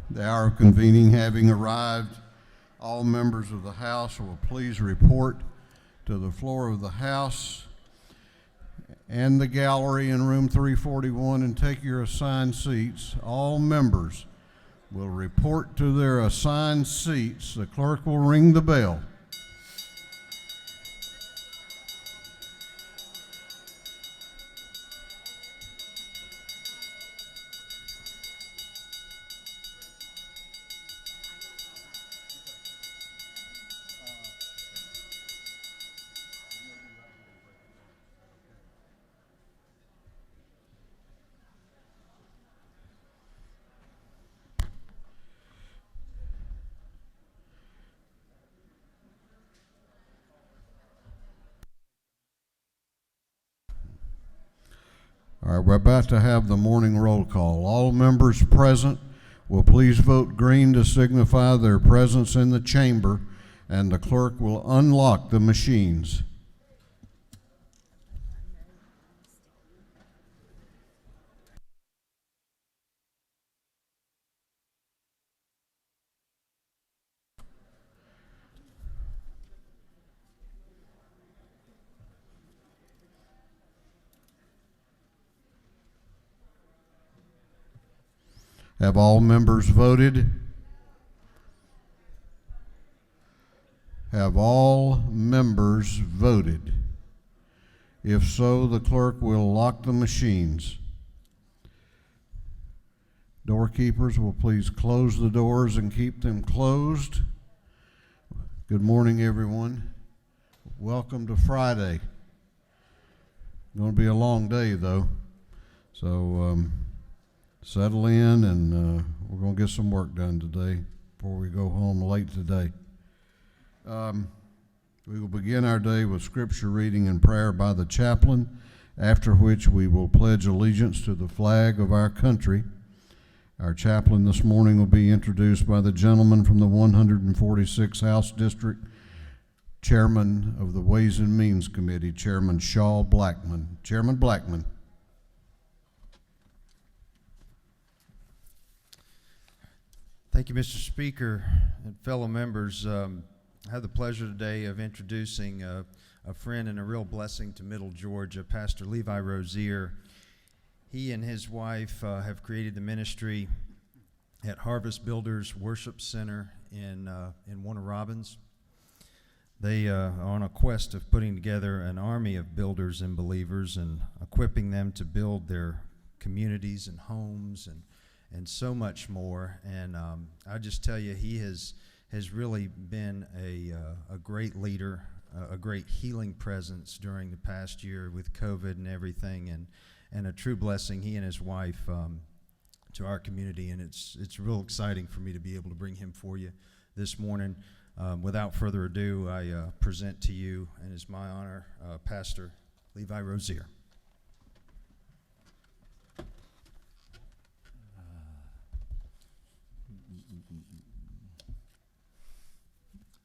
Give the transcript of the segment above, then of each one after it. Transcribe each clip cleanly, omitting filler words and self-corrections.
The hour of convening having arrived, all members of the House will please report to the floor of the House and the gallery in room 341 and take your assigned seats. All members will report to their assigned seats. The clerk will ring the bell. All right, we're about to have the morning roll call. All members present will please vote green to signify their presence in the chamber, and the clerk will unlock the machines. Have all members voted? Have all members voted? If so, the clerk will lock the machines. Doorkeepers will please close the doors and keep them closed. Good morning, everyone. Welcome to Friday. Going to be a long day, though. So, settle in, and we're going to get some work done today before we go home late today. We will begin our day with scripture reading and prayer by the chaplain, after which we will pledge allegiance to the flag of our country. Our chaplain this morning will be introduced by the gentleman from the 146th House District, Chairman of the Ways and Means Committee, Chairman Shaw Blackman. Chairman Blackman. Thank you, Mr. Speaker and fellow members. I have the pleasure today of introducing a friend and a real blessing to Middle Georgia, Pastor Levi Rozier. He and his wife have created the ministry at Harvest Builders Worship Center in Warner Robins. They are on a quest of putting together an army of builders and believers and equipping them to build their communities and homes and so much more. And I just tell you, he has really been a great leader, a great healing presence during the past year with COVID and everything, and a true blessing, he and his wife, to our community. And it's real exciting for me to be able to bring him for you this morning. Without further ado, I present to you, and it's my honor, Pastor Levi Rozier.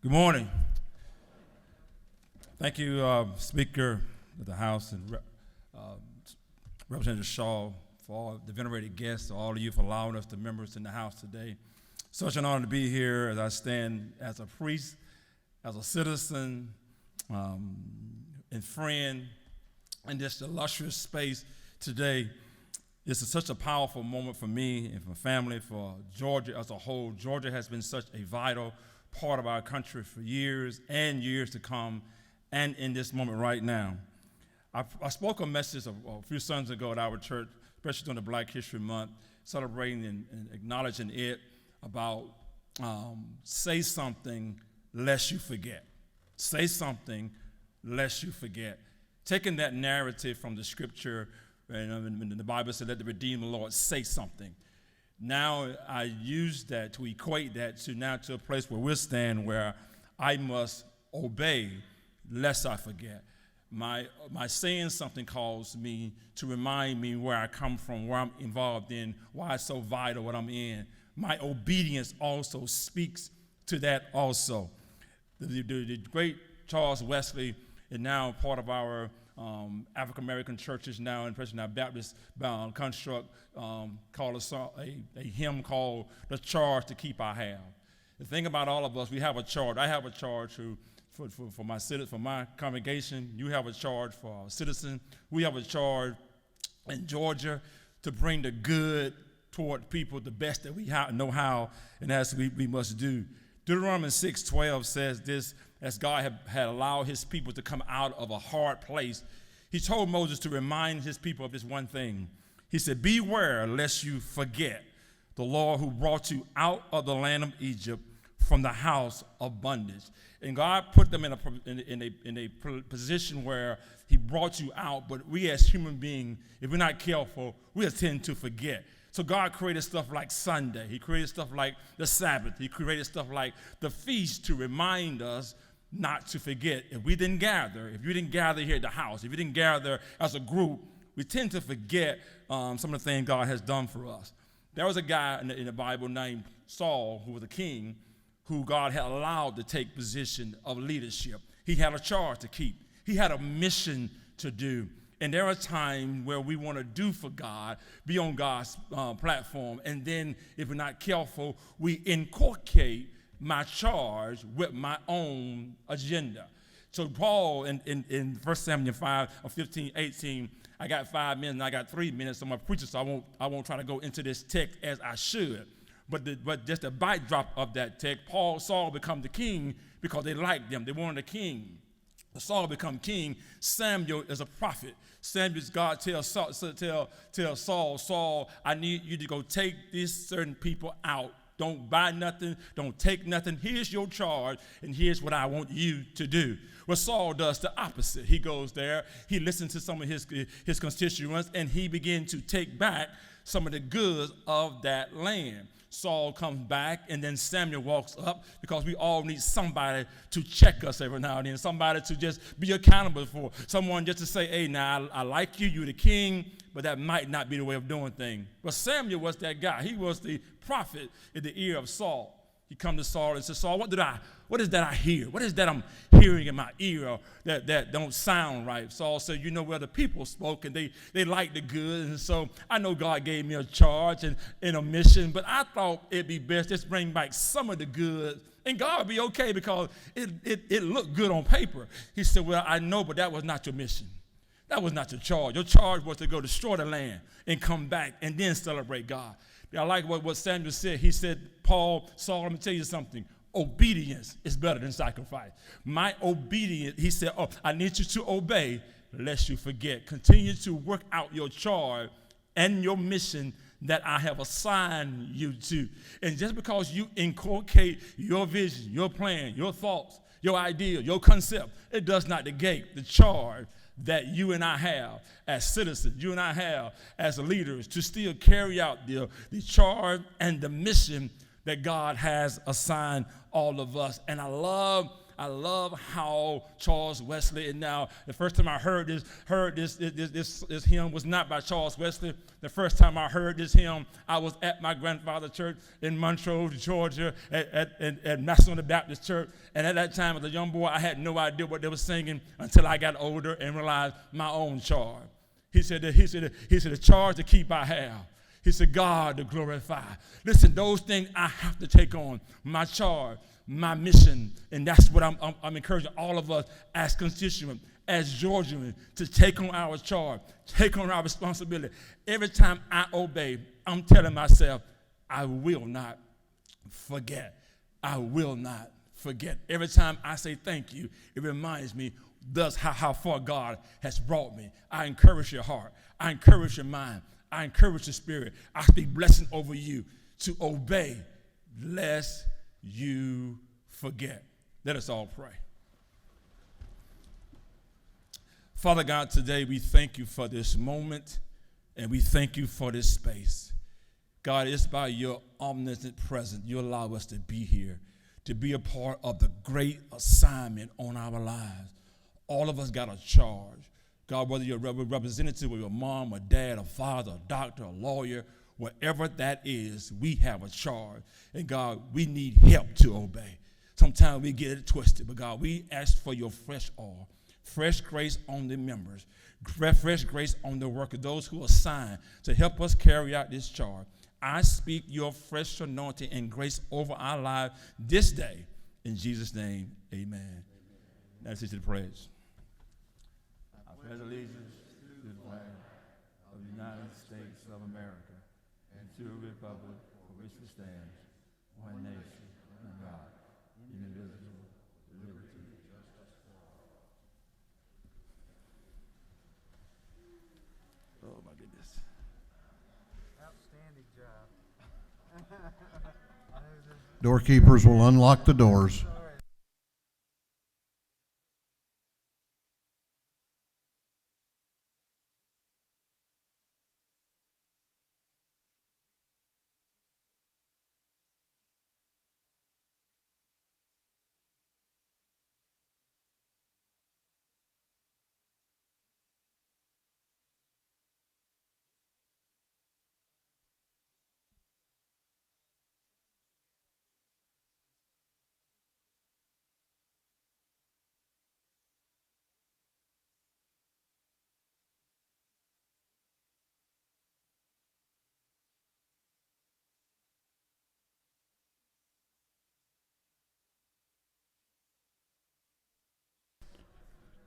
Good morning. Thank you, Speaker of the House and Representative Shaw, for all the venerated guests, all of you for allowing us, the members in the House today. Such an honor to be here as I stand as a priest, as a citizen, and friend in this illustrious space today. This is such a powerful moment for me and for my family, for Georgia as a whole. Georgia has been such a vital part of our country for years and years to come, and in this moment right now. I spoke a message a few Sundays ago at our church, especially during the Black History Month, celebrating and acknowledging it about say something lest you forget. Say something lest you forget. Taking that narrative from the scripture, and the Bible said, let the redeemed Lord say something. Now I use that to equate that to a place where we're standing, where I must obey lest I forget. My saying something calls me to remind me where I come from, where I'm involved in, why it's so vital what I'm in. My obedience also speaks to that also. The great Charles Wesley is now part of our African American churches now, and especially now Baptist construct, call a hymn called "The Charge to Keep I Have." The thing about all of us, we have a charge. I have a charge for my congregation. You have a charge for our citizens. We have a charge in Georgia to bring the good toward people the best that we know how, and that's what we must do. Deuteronomy 6:12 says this: as God had allowed his people to come out of a hard place, he told Moses to remind his people of this one thing. He said, beware lest you forget the Lord who brought you out of the land of Egypt from the house of bondage. And God put them in a position where he brought you out, but we as human beings, if we're not careful, we tend to forget. So God created stuff like Sunday. He created stuff like the Sabbath. He created stuff like the feast to remind us not to forget. If you didn't gather here at the house, if you didn't gather as a group, we tend to forget some of the things God has done for us. There was a guy in the Bible named Saul, who was a king, who God had allowed to take position of leadership. He had a charge to keep. He had a mission to do. And there are times where we want to do for God, be on God's platform, and then if we're not careful, we inculcate my charge with my own agenda. So Paul in 1 Samuel 5:15-18, I got 5 minutes and I got 3 minutes. I'm a preacher, so I won't try to go into this text as I should. But just a backdrop of that text, Saul become the king because they liked them. They wanted a king. Saul become king. Samuel is a prophet. God tells Saul, Saul, I need you to go take these certain people out. Don't buy nothing. Don't take nothing. Here's your charge, and here's what I want you to do. Well, Saul does the opposite. He goes there. He listens to some of his constituents, and he begins to take back some of the goods of that land. Saul comes back, and then Samuel walks up, because we all need somebody to check us every now and then, somebody to just be accountable for, someone just to say, hey, now I like you, you're the king, but that might not be the way of doing things. But Samuel was that guy. He was the prophet in the ear of Saul. He come to Saul and says, Saul, what is that I hear? What is that I'm hearing in my ear that don't sound right? Saul said, the people spoke and they liked the good. And so I know God gave me a charge and a mission, but I thought it'd be best just bring back some of the good. And God would be okay because it looked good on paper. He said, well, I know, but that was not your mission. That was not your charge. Your charge was to go destroy the land and come back and then celebrate God. I like what Samuel said. He said, Saul, let me tell you something. Obedience is better than sacrifice. My obedience, he said, I need you to obey lest you forget. Continue to work out your charge and your mission that I have assigned you to. And just because you inculcate your vision, your plan, your thoughts, your idea, your concept, it does not negate the charge that you and I have as citizens, you and I have as leaders, to still carry out the charge and the mission that God has assigned all of us. And I love how Charles Wesley, and now the first time I heard this hymn was not by Charles Wesley. The first time I heard this hymn, I was at my grandfather's church in Montrose, Georgia, at National Baptist Church. And at that time, as a young boy, I had no idea what they were singing until I got older and realized my own charge. He said the charge to keep I have. He said, God to glorify. Listen, those things I have to take on. My charge, my mission, and that's what I'm encouraging all of us as constituents, as Georgians, to take on our charge, take on our responsibility. Every time I obey, I'm telling myself, I will not forget. I will not forget. Every time I say thank you, it reminds me how far God has brought me. I encourage your heart. I encourage your mind. I encourage your spirit. I speak blessing over you to obey lest you forget. Let us all pray. Father God, today we thank you for this moment and we thank you for this space. God, it's by your omnipotent presence you allow us to be here, to be a part of the great assignment on our lives. All of us got a charge. God, whether you're a representative of your mom, or dad, a father, a doctor, a lawyer, whatever that is, we have a charge. And God, we need help to obey. Sometimes we get it twisted, but God, we ask for your fresh oil, fresh grace on the members, fresh grace on the workers, those who are assigned to help us carry out this charge. I speak your fresh anointing and grace over our lives this day. In Jesus' name, amen. Now let's to the praise. I pledge allegiance to the flag of the United States of America and to the republic for which it stands, one nation, under God, indivisible, with liberty and justice for all. Oh my goodness. Outstanding job. Doorkeepers will unlock the doors.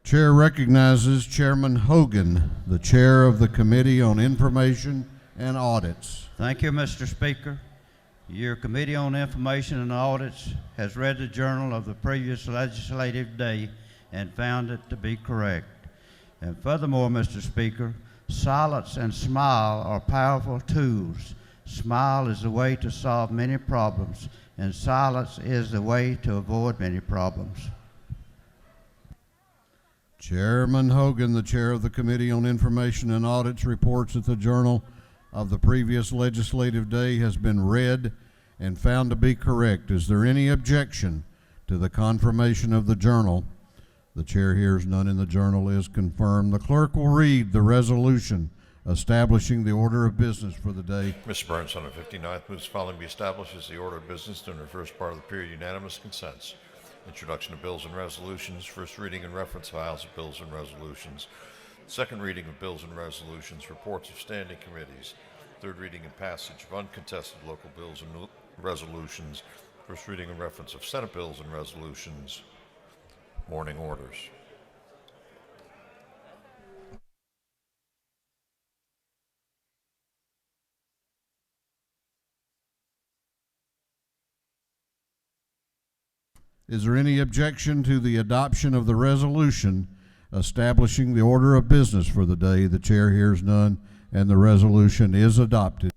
Chair recognizes Chairman Hogan, the chair of the Committee on Information and Audits. Thank you, Mr. Speaker. Your Committee on Information and Audits has read the journal of the previous legislative day and found it to be correct. And furthermore, Mr. Speaker, silence and smile are powerful tools. Smile is the way to solve many problems, and silence is the way to avoid many problems. Chairman Hogan, the chair of the Committee on Information and Audits, reports that the journal of the previous legislative day has been read and found to be correct. Is there any objection to the confirmation of the journal? The chair hears none, and the journal is confirmed. The clerk will read the resolution establishing the order of business for the day. Mr. Burns, on the 59th, moves following be established as the order of business during the first part of the period. Unanimous consents. Introduction of bills and resolutions, first reading and reference files of bills and resolutions, second reading of bills and resolutions, reports of standing committees, third reading and passage of uncontested local bills and resolutions, first reading and reference of Senate bills and resolutions, morning orders. Is there any objection to the adoption of the resolution establishing the order of business for the day? The chair hears none, and the resolution is adopted.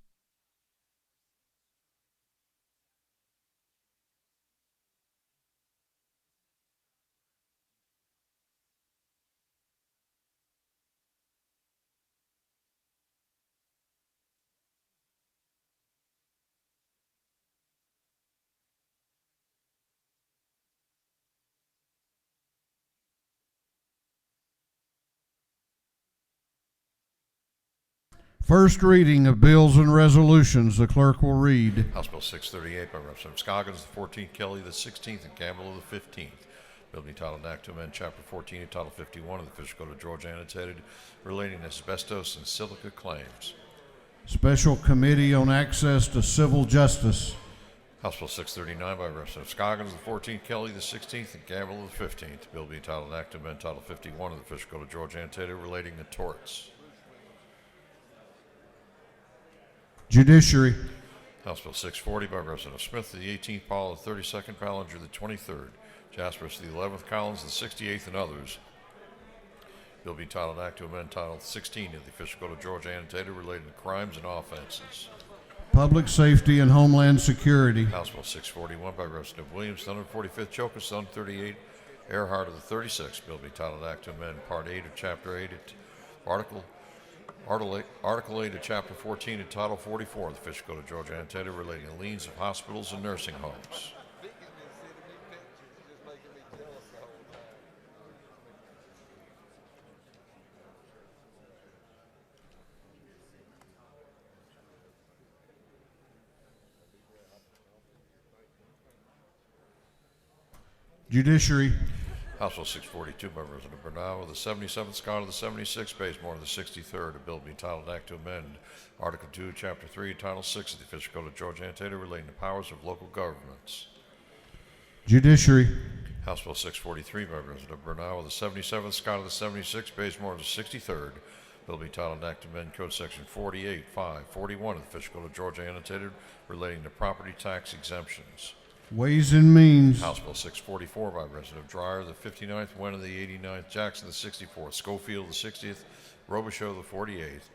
First reading of bills and resolutions. The clerk will read. House Bill 638 by Representative Scoggins, the 14th, Kelly, the 16th, and Campbell, the 15th. Bill being titled Act to Amend Chapter 14 and Title 51 of the Official Code of Georgia, annotated, relating to asbestos and silica claims. Special Committee on Access to Civil Justice. House Bill 639 by Representative Scoggins, the 14th, Kelly, the 16th, and Campbell, the 15th. Bill being titled Act to Amend Title 51 of the Official Code of Georgia, annotated, relating to torts. Judiciary. House Bill 640 by Representative Smith, the 18th, Paul, the 32nd, Ballinger, the 23rd, Jaspers, the 11th, Collins, the 68th, and others. Bill be titled Act to Amend Title 16 of the Official Code of Georgia, annotated, relating to crimes and offenses. Public Safety and Homeland Security. House Bill 641 by Representative Williams, the 145th, Chokus, the 138, Earhart of the 36th. Bill be titled Act to Amend Part 8 of Chapter 8, Article 8 of Chapter 14 and Title 44 of the Official Code of Georgia, annotated, relating to liens of hospitals and nursing homes. Judiciary. House Bill 642 by Representative Bernal, with the 77th, Scott of the 76th, Bazemore of the 63rd, a bill being titled Act to Amend Article 2, Chapter 3, Title 6 of the Official Code of Georgia Annotated relating to powers of local governments. Judiciary. House Bill 643 by Representative Bernal, with the 77th, Scott of the 76th, Bazemore of the 63rd, bill being titled Act to Amend Code Section 48.5.41 of the Official Code of Georgia Annotated relating to property tax exemptions. Ways and Means. House Bill 644 by Representative Dreyer, the 59th, Wen of the 89th, Jackson the 64th, Schofield the 60th, Robichaud the 48th.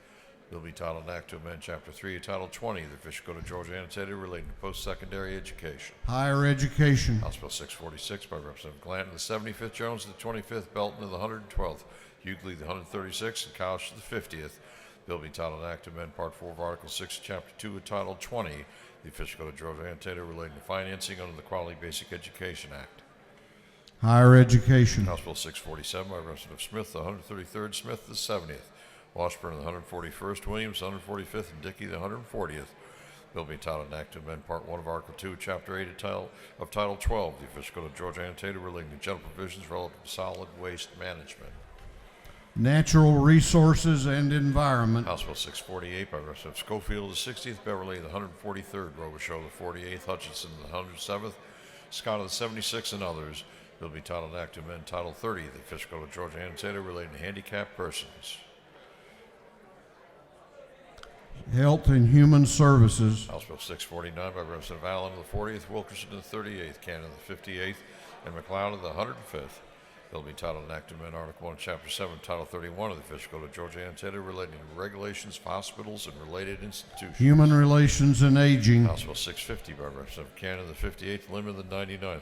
Bill be titled Act to Amend Chapter 3, Title 20 of the Official Code of Georgia Annotated relating to post-secondary education. Higher Education. House Bill 646 by Representative Glanton, the 75th, Jones the 25th, Belton of the 112th, Hughley the 136th, and Couch the 50th. Bill be titled Act to Amend Part 4 of Article 6, Chapter 2 of Title 20 the Official Code of Georgia Annotated relating to financing under the Quality Basic Education Act. Higher Education. House Bill 647 by Representative Smith, the 133rd, Smith the 70th, Washburn the 141st, Williams the 145th, and Dickey the 140th. Bill being titled an Act to Amend Part 1 of Article 2, Chapter 8 of Title 12 the Official Code of Georgia Annotated relating to general provisions relative to solid waste management. Natural Resources and Environment. House Bill 648 by Representative Schofield the 60th, Beverly the 143rd, Robichaud the 48th, Hutchinson the 107th, Scott of the 76th, and others. Bill be titled Act to Amend Title 30 of the Official Code of Georgia Annotated relating to handicapped persons. Health and Human Services. House Bill 649 by Representative Allen of the 40th, Wilkerson of the 38th, Cannon of the 58th, and McLeod of the 105th. Bill be titled an Act to Amend Article 1, Chapter 7, Title 31 of the Official Code of Georgia Annotated relating to regulations for hospitals and related institutions. Human Relations and Aging. House Bill 650 by Representative Cannon of the 58th, Limon of the 99th,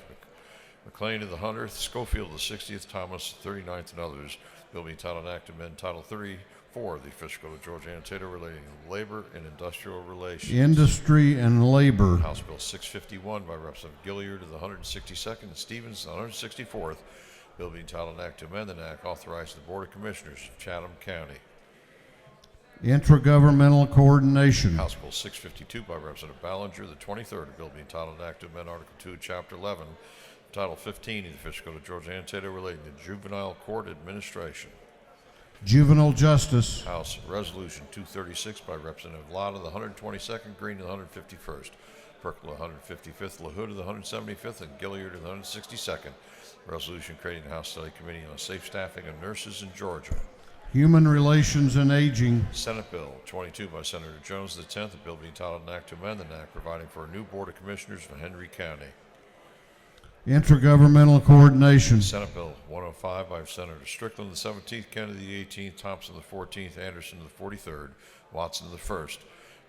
McLean of the 100th, Schofield of the 60th, Thomas of the 39th, and others. Bill be titled an Act to Amend Title 34 of the Official Code of Georgia Annotated relating to labor and industrial relations. Industry and Labor. House Bill 651 by Representative Gilliard of the 162nd and Stevens of the 164th. Bill being titled an Act to Amend an Act authorizing the Board of Commissioners of Chatham County. Intergovernmental Coordination. House Bill 652 by Representative Ballinger, the 23rd. A bill being titled an Act to Amend Article 2, Chapter 11, Title 15 of the Official Code of Georgia Annotated relating to juvenile court administration. Juvenile Justice. House Resolution 236 by Representative Lott of the 122nd, Green of the 151st, Perkle of the 155th, LaHood of the 175th, and Gilliard of the 162nd. Resolution creating the House Study Committee on Safe Staffing of Nurses in Georgia. Human Relations and Aging. Senate Bill 22 by Senator Jones the 10th, a bill being titled an Act to Amend an Act providing for a new Board of Commissioners for Henry County. Intergovernmental Coordination. Senate Bill 105 by Senator Strickland the 17th, Kennedy the 18th, Thompson the 14th, Anderson the 43rd, Watson the 1st.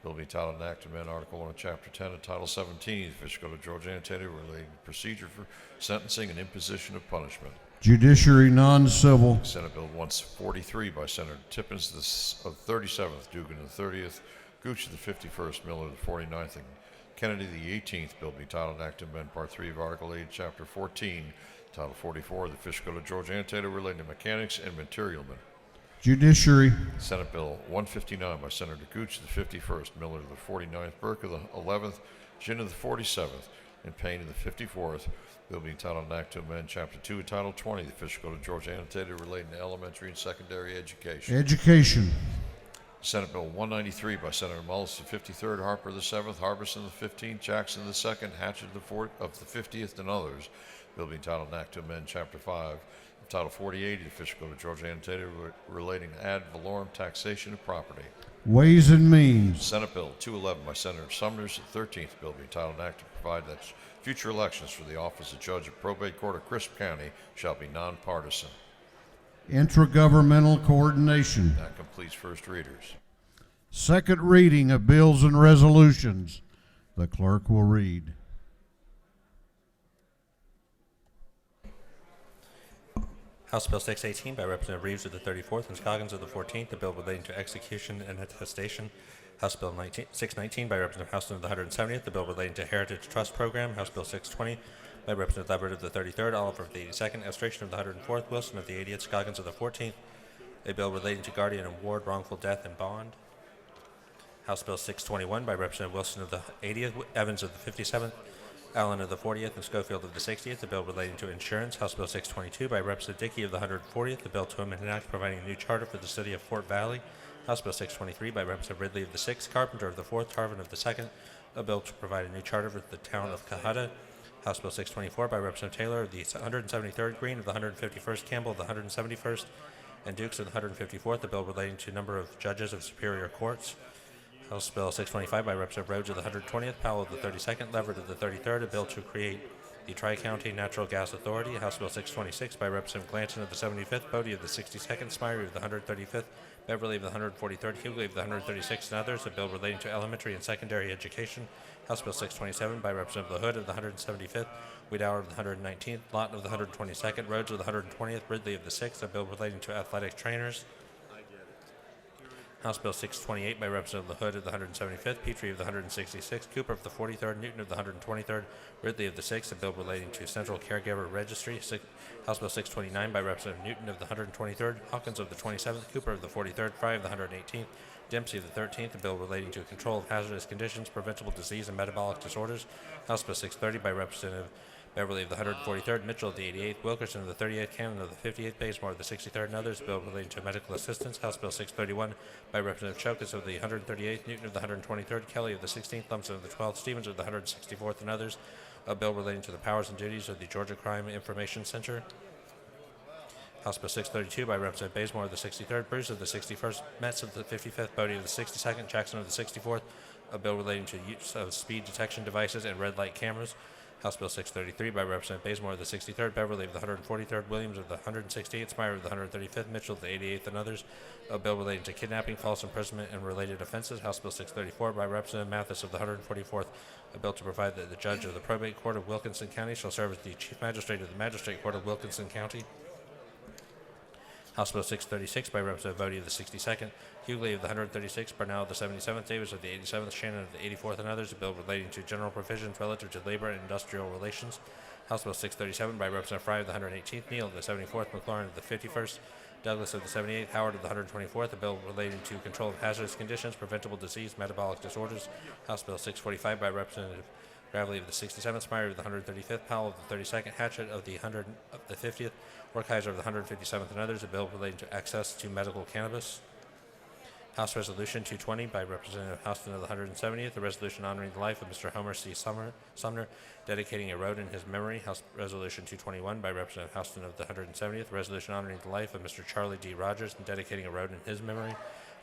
Bill being titled an Act to Amend Article 1 of Chapter 10 of Title 17 of the Official Code of Georgia Annotated relating to procedure for sentencing and imposition of punishment. Judiciary Non-Civil. Senate Bill 143 by Senator Tippins of 37th, Dugan the 30th, Gooch of the 51st, Miller the 49th, and Kennedy the 18th. Bill be titled an Act to Amend Part 3 of Article 8, Chapter 14, Title 44 of the Official Code of Georgia Annotated relating to mechanics and materialmen. Judiciary. Senate Bill 159 by Senator Gooch of the 51st, Miller of the 49th, Burke of the 11th, Ginn of the 47th, and Payne of the 54th. Bill being titled an Act to Amend Chapter 2 of Title 20 of the Official Code of Georgia Annotated relating to elementary and secondary education. Education. Senate Bill 193 by Senator Mullis of the 53rd, Harper the 7th, Harbison the 15th, Jackson the 2nd, Hatchett the 4th of the 50th, and others. Bill being titled an Act to Amend Chapter 5 of Title 48 of the Official Code of Georgia Annotated relating to ad valorem taxation of property. Ways and Means. Senate Bill 211 by Senator Sumners, the 13th. Bill being titled an Act to provide that future elections for the office of Judge of Probate Court of Crisp County shall be nonpartisan. Intergovernmental Coordination. That completes first readers. Second reading of bills and resolutions. The clerk will read. House Bill 618 by Representative Reeves of the 34th and Scoggins of the 14th, the bill relating to execution and attestation. House Bill 619 by Representative Houston of the 170th, the bill relating to Heritage Trust Program. House Bill 620 by Representative Leverett of the 33rd, Oliver of the 82nd, Illustration of the 104th, Wilson of the 80th, Scoggins of the 14th, a bill relating to guardian and ward, wrongful death, and bond. House Bill 621 by Representative Wilson of the 80th, Evans of the 57th, Allen of the 40th and Schofield of the 60th, a bill relating to insurance. House Bill 622 by Representative Dickey of the 140th, a bill to amend an act providing a new charter for the city of Fort Valley. House Bill 623 by Representative Ridley of the 6th, Carpenter of the 4th, Tarvin of the 2nd, a bill to provide a new charter for the town of Cahata. House Bill 624 by Representative Taylor of the 173rd, Green of the 151st, Campbell of the 171st, and Dukes of the 154th, a bill relating to number of judges of superior courts. House Bill 625 by Representative Rhodes of the 120th, Powell of the 32nd, Leverett of the 33rd, a bill to create the Tri-County Natural Gas Authority. House Bill 626 by Representative Glanton of the 75th, Bodie of the 62nd, Smyre of the 135th, Beverly of the 143rd, Hughley of the 136th, and others, a bill relating to elementary and secondary education. House Bill 627 by Representative LaHood of the 175th, Wiedauer of the 119th, Lawton of the 122nd, Rhodes of the 120th, Ridley of the 6th, a bill relating to athletic trainers. House Bill 628 by Representative LaHood of the 175th, Petrie of the 166th, Cooper of the 43rd, Newton of the 123rd, Ridley of the 6th, a bill relating to Central Caregiver Registry. House Bill 629 by Representative Newton of the 123rd, Hawkins of the 27th, Cooper of the 43rd, Fry of the 118th, Dempsey of the 13th, a bill relating to control of hazardous conditions, preventable disease, and metabolic disorders. House Bill 630 by Representative Beverly of the 143rd, Mitchell of the 88th, Wilkerson of the 38th, Cannon of the 58th, Bazemore of the 63rd, and others, a bill relating to medical assistance. House Bill 631 by Representative Chokas of the 138th, Newton of the 123rd, Kelly of the 16th, Lumpson of the 12th, Stevens of the 164th, and others, a bill relating to the powers and duties of the Georgia Crime Information Center. House Bill 632 by Representative Bazemore of the 63rd, Bruce of the 61st, Metz of the 55th, Bodie of the 62nd, Jackson of the 64th, a bill relating to use of speed detection devices and red light cameras. House Bill 633 by Representative Bazemore of the 63rd, Beverly of the 143rd, Williams of the 168th, Smyre of the 135th, Mitchell of the 88th, and others, a bill relating to kidnapping, false imprisonment, and related offenses. House Bill 634 by Representative Mathis of the 144th, a bill to provide that the judge of the probate court of Wilkinson County shall serve as the chief magistrate of the magistrate court of Wilkinson County. House Bill 636 by Representative Bodie of the 62nd, Hughley of the 136th, Barnell of the 77th, Davis of the 87th, Shannon of the 84th, and others, a bill relating to general provisions relative to labor and industrial relations. House Bill 637 by Representative Fry of the 118th, Neal of the 74th, McLaurin of the 51st, Douglas of the 78th, Howard of the 124th, a bill relating to control of hazardous conditions, preventable disease, metabolic disorders. House Bill 645 by Representative Gravely of the 67th, Smyre of the 135th, Powell of the 32nd, Hatchett of the 50th, Werkheiser of the 157th, and others, a bill relating to access to medical cannabis. House Resolution 220 by Representative Houston of the 170th, a resolution honoring the life of Mr. Homer C. Sumner, dedicating a road in his memory. House Resolution 221 by Representative Houston of the 170th, a resolution honoring the life of Mr. Charlie D. Rogers and dedicating a road in his memory.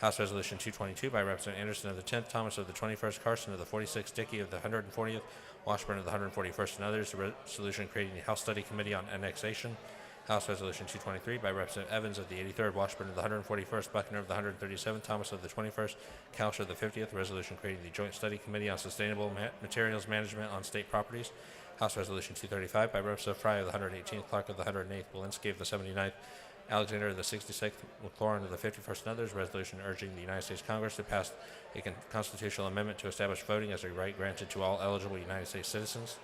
House Resolution 222 by Representative Anderson of the 10th, Thomas of the 21st, Carson of the 46th, Dickey of the 140th, Washburn of the 141st, and others, a resolution creating the House Study Committee on Annexation. House Resolution 223 by Representative Evans of the 83rd, Washburn of the 141st, Buckner of the 137th, Thomas of the 21st, Couch of the 50th, resolution creating the Joint Study Committee on Sustainable Materials Management on State Properties. House Resolution 235 by Representative Fry of the 118th, Clark of the 108th, Walensky of the 79th, Alexander of the 66th, McLaurin of the 51st, and others, resolution urging the United States Congress to pass a constitutional amendment to establish voting as a right granted to all eligible United States citizens.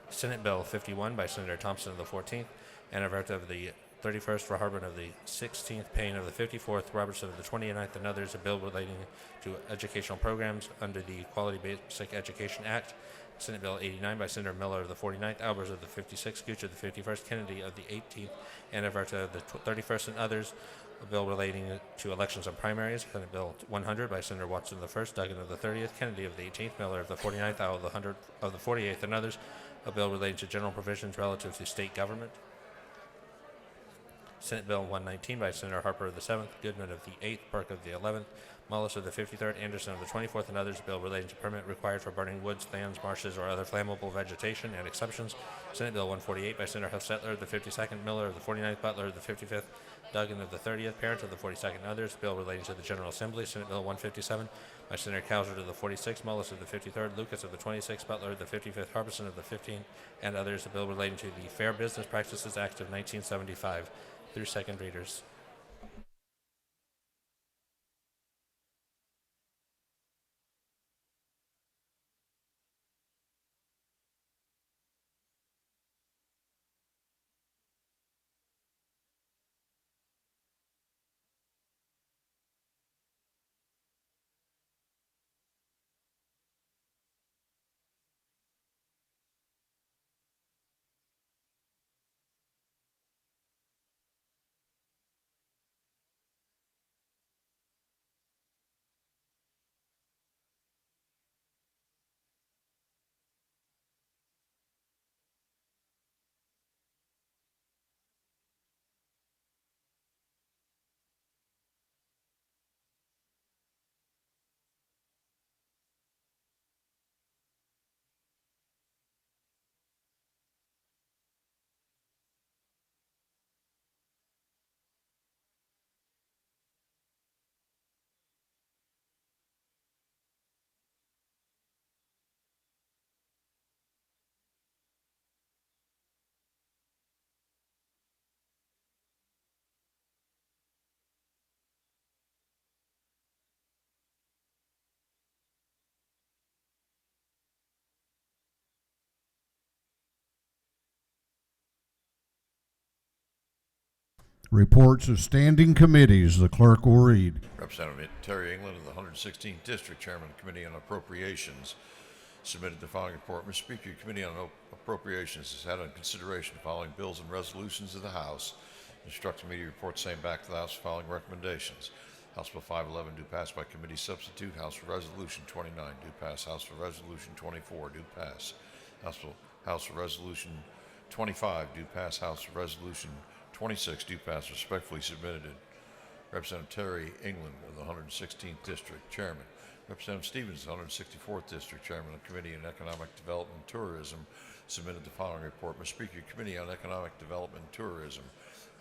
Senate Bill 51 by Senator Thompson of the 14th, Anaverta of the 31st, Raharbin of the 16th, Payne of the 54th, Robertson of the 29th, and others, a bill relating to educational programs under the Quality Basic Education Act. Senate Bill 89 by Senator Miller of the 49th, Albers of the 56th, Gooch of the 51st, Kennedy of the 18th, Anaverta of the 31st, and others, a bill relating to elections and primaries. Senate Bill 100 by Senator Watson of the 1st, Duggan of the 30th, Kennedy of the 18th, Miller of the 49th, Al of the 48th, and others, a bill relating to general provisions relative to state government. Senate Bill 119 by Senator Harper of the 7th, Goodman of the 8th, Burke of the 11th, Mullis of the 53rd, Anderson of the 24th, and others, a bill relating to permit required for burning woods, lands, marshes, or other flammable vegetation and exceptions. Senate Bill 148 by Senator Hofstetler of the 52nd, Miller of the 49th, Butler of the 55th, Duggan of the 30th, Parent of the 42nd, and others, bill relating to the General Assembly. Senate Bill 157 by Senator Cowser of the 46th, Mullis of the 53rd, Lucas of the 26th, Butler of the 55th, Harbison of the 15th, and others, a bill relating to the Fair Business Practices Act of 1975 through second readers. Reports of standing committees, the clerk will read. Representative Terry England of the 116th District, Chairman of the Committee on Appropriations, submitted the following report. Mr. Speaker, your Committee on Appropriations has had on consideration the following bills and resolutions of the House. Instructing me to report same back to the House. Following recommendations: House Bill 511 do pass by committee substitute. House Resolution 29 do pass. House Resolution 24 do pass. House Resolution 25 do pass. House Resolution 26 do pass. Respectfully submitted. Representative Terry England of the 116th District, Chairman. Representative Stevens of the 164th District, Chairman of the Committee on Economic Development and Tourism, submitted the following report. Mr. Speaker, your Committee on Economic Development and Tourism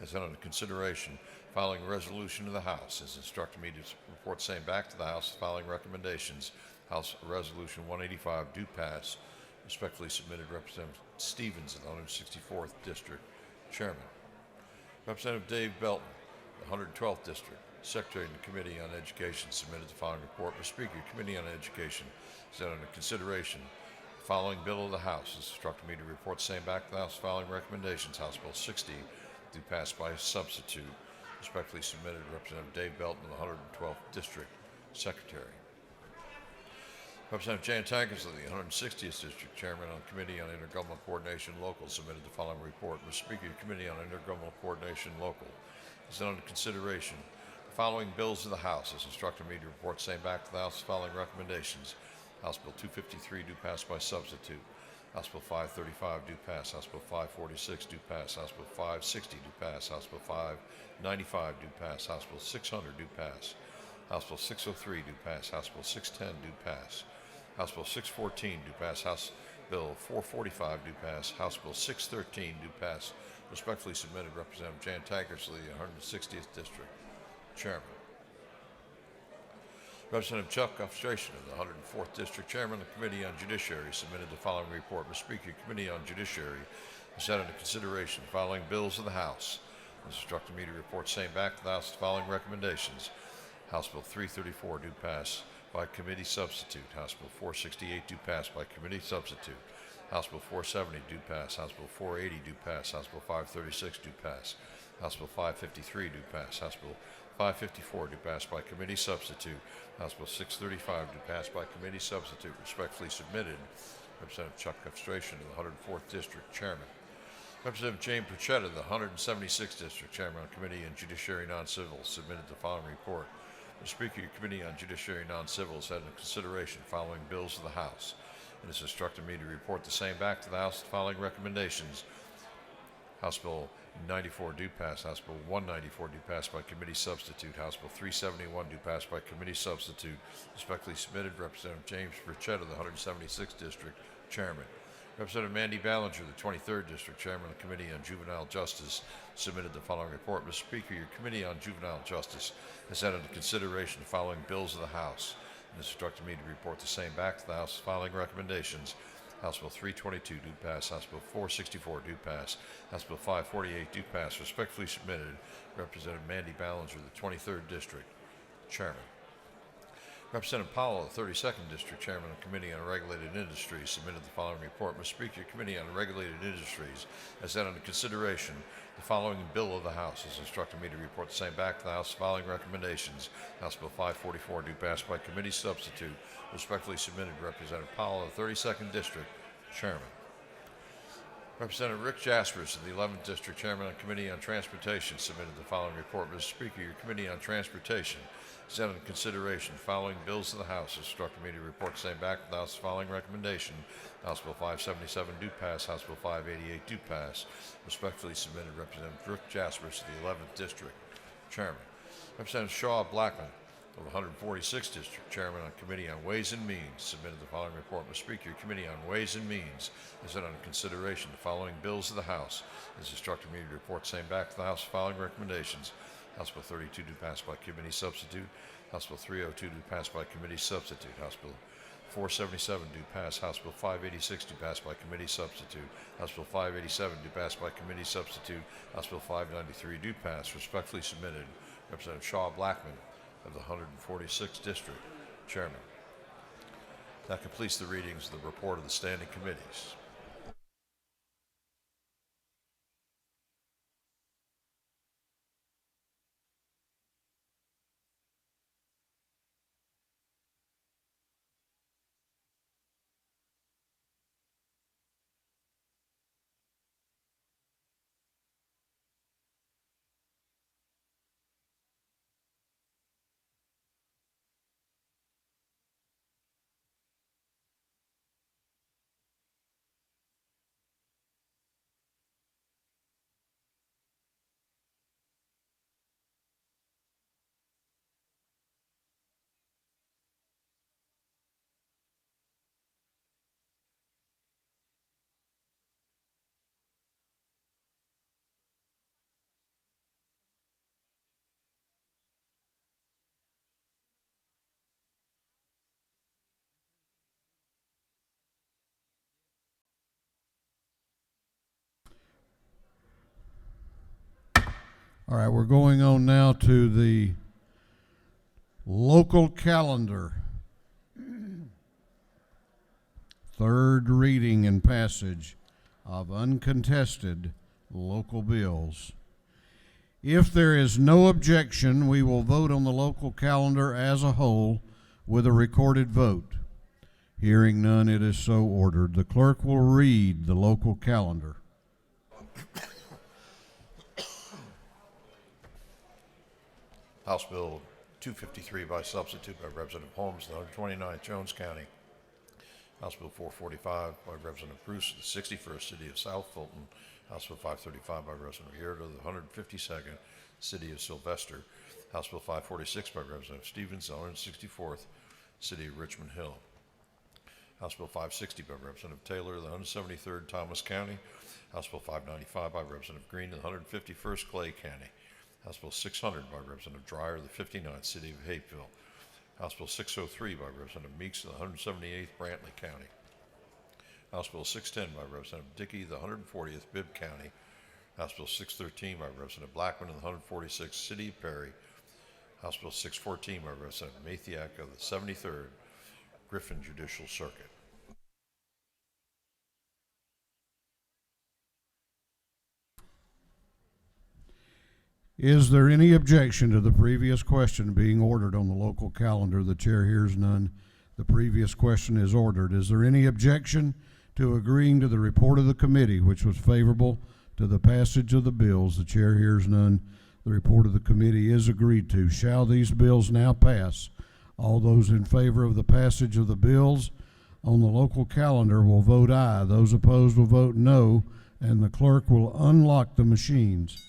has had under consideration following resolution of the House. Has instructed me to report same back to the House. Following recommendations: House Resolution 185 do pass. Respectfully submitted. Representative Stevens of the 164th District, Chairman. Representative Dave Belton, the 112th District, Secretary of the Committee on Education, submitted the following report. Mr. Speaker, your Committee on Education has had under consideration the following bill of the House. Has instructed me to report same back to the House. Following recommendations: House Bill 60 do pass by substitute. Respectfully submitted. Representative Dave Belton of the 112th District, Secretary. Representative Jan Taggart of the 160th District, Chairman on Committee on Intergovernmental Coordination Local, submitted the following report. Mr. Speaker, your Committee on Intergovernmental Coordination Local is under consideration the following bills of the House. Has instructed me to report same back to the House. Following recommendations: House Bill 253 do pass by substitute. House Bill 535 do pass. House Bill 546 do pass. House Bill 560 do pass. House Bill 595 do pass. House Bill 600 do pass. House Bill 603 do pass. House Bill 610 do pass. House Bill 614 do pass. House Bill 445 do pass. House Bill 613 do pass. Respectfully submitted. Representative Jan Taggart of the 160th District, Chairman. Representative Chuck Offstration of the 104th District, Chairman of the Committee on Judiciary, submitted the following report. Mr. Speaker, your Committee on Judiciary has had under consideration the following bills of the House. Has instructed me to report same back to the House. The following recommendations: House Bill 334 do pass by committee substitute. House Bill 468 do pass by committee substitute. House Bill 470 do pass. House Bill 480 do pass. House Bill 536 do pass. House Bill 553 do pass. House Bill 554 do pass by committee substitute. House Bill 635 do pass by committee substitute. Respectfully submitted. Representative Chuck Offstration of the 104th District, Chairman. Representative James Pritchett of the 176th District, Chairman of the Committee on Judiciary Non-Civil, submitted the following report. Mr. Speaker, your Committee on Judiciary Non-Civil has had in consideration following bills of the House. It has instructed me to report the same back to the House. The following recommendations: House Bill 94 do pass. House Bill 194 do pass by committee substitute. House Bill 371 do pass by committee substitute. Respectfully submitted. Representative James Pritchett of the 176th District, Chairman. Representative Mandy Ballinger of the 23rd District, Chairman of the Committee on Juvenile Justice, submitted the following report. Mr. Speaker, your Committee on Juvenile Justice has had under consideration the following bills of the House and has instructed me to report the same back to the House. Following recommendations: House Bill 322 do pass. House Bill 464 do pass. House Bill 548 do pass. Respectfully submitted. Representative Mandy Ballinger of the 23rd District, Chairman. Representative Powell of the 32nd District, Chairman of the Committee on Regulated Industries, submitted the following report. Mr. Speaker, your Committee on Regulated Industries has had under consideration the following bill of the House. Has instructed me to report the same back to the House. Following recommendations: House Bill 544 do pass by committee substitute. Respectfully submitted. Representative Powell of the 32nd District, Chairman. Representative Rick Jaspers of the 11th District, Chairman of the Committee on Transportation, submitted the following report. Mr. Speaker, your Committee on Transportation has had under consideration following bills of the House. Has instructed me to report the same back to the House. Following recommendation: House Bill 577 do pass. House Bill 588 do pass. Respectfully submitted. Representative Rick Jaspers of the 11th District, Chairman. Representative Shaw Blackman of the 146th District, Chairman on Committee on Ways and Means, submitted the following report. Mr. Speaker, your Committee on Ways and Means has had under consideration the following bills of the House. Has instructed me to report same back to the House. Following recommendations: House Bill 32 do pass by committee substitute. House Bill 302 do pass by committee substitute. House Bill 477 do pass. House Bill 586 do pass by committee substitute. House Bill 587 do pass by committee substitute. House Bill 593 do pass. Respectfully submitted. Representative Shaw Blackman of the 146th District, Chairman. That completes the readings of the report of the standing committees. All right, we're going on now to the local calendar. Third reading and passage of uncontested local bills. If there is no objection, we will vote on the local calendar as a whole with a recorded vote. Hearing none, it is so ordered. The clerk will read the local calendar. House Bill 253 by substitute by Representative Holmes, the 129th Jones County. House Bill 445 by Representative Bruce, the 61st City of South Fulton. House Bill 535 by Representative Hierro, the 152nd City of Sylvester. House Bill 546 by Representative Stevens, the 164th City of Richmond Hill. House Bill 560 by Representative Taylor, the 173rd Thomas County. House Bill 595 by Representative Green, the 151st Clay County. House Bill 600 by Representative Dreyer, the 59th City of Hapeville. House Bill 603 by Representative Meeks, the 178th Brantley County. House Bill 610 by Representative Dickey, the 140th Bibb County. House Bill 613 by Representative Blackman, the 146th City of Perry. House Bill 614 by Representative Mathiak of the 73rd Griffin Judicial Circuit. Is there any objection to the previous question being ordered on the local calendar? The chair hears none. The previous question is ordered. Is there any objection to agreeing to the report of the committee, which was favorable to the passage of the bills? The chair hears none. The report of the committee is agreed to. Shall these bills now pass? All those in favor of the passage of the bills on the local calendar will vote aye. Those opposed will vote no, and the clerk will unlock the machines.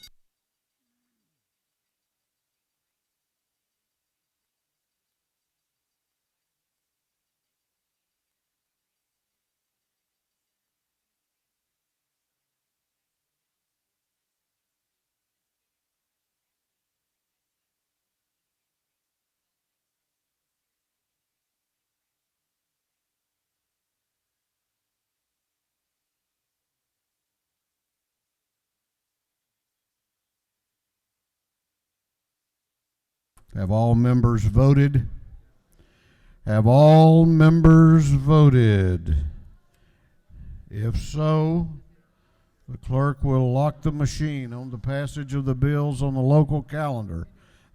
Have all members voted? Have all members voted? If so, the clerk will lock the machine on the passage of the bills on the local calendar.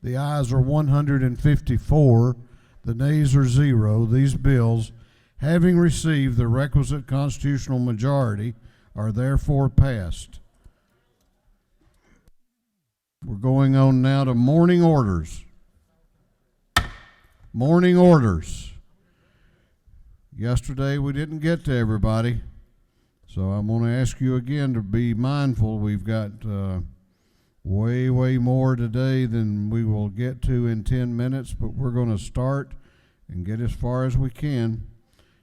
The ayes are 154, the nays are 0. These bills, having received the requisite constitutional majority, are therefore passed. We're going on now to morning orders. Morning orders. Yesterday we didn't get to everybody, so I'm going to ask you again to be mindful. We've got way more today than we will get to in 10 minutes, but we're going to start and get as far as we can.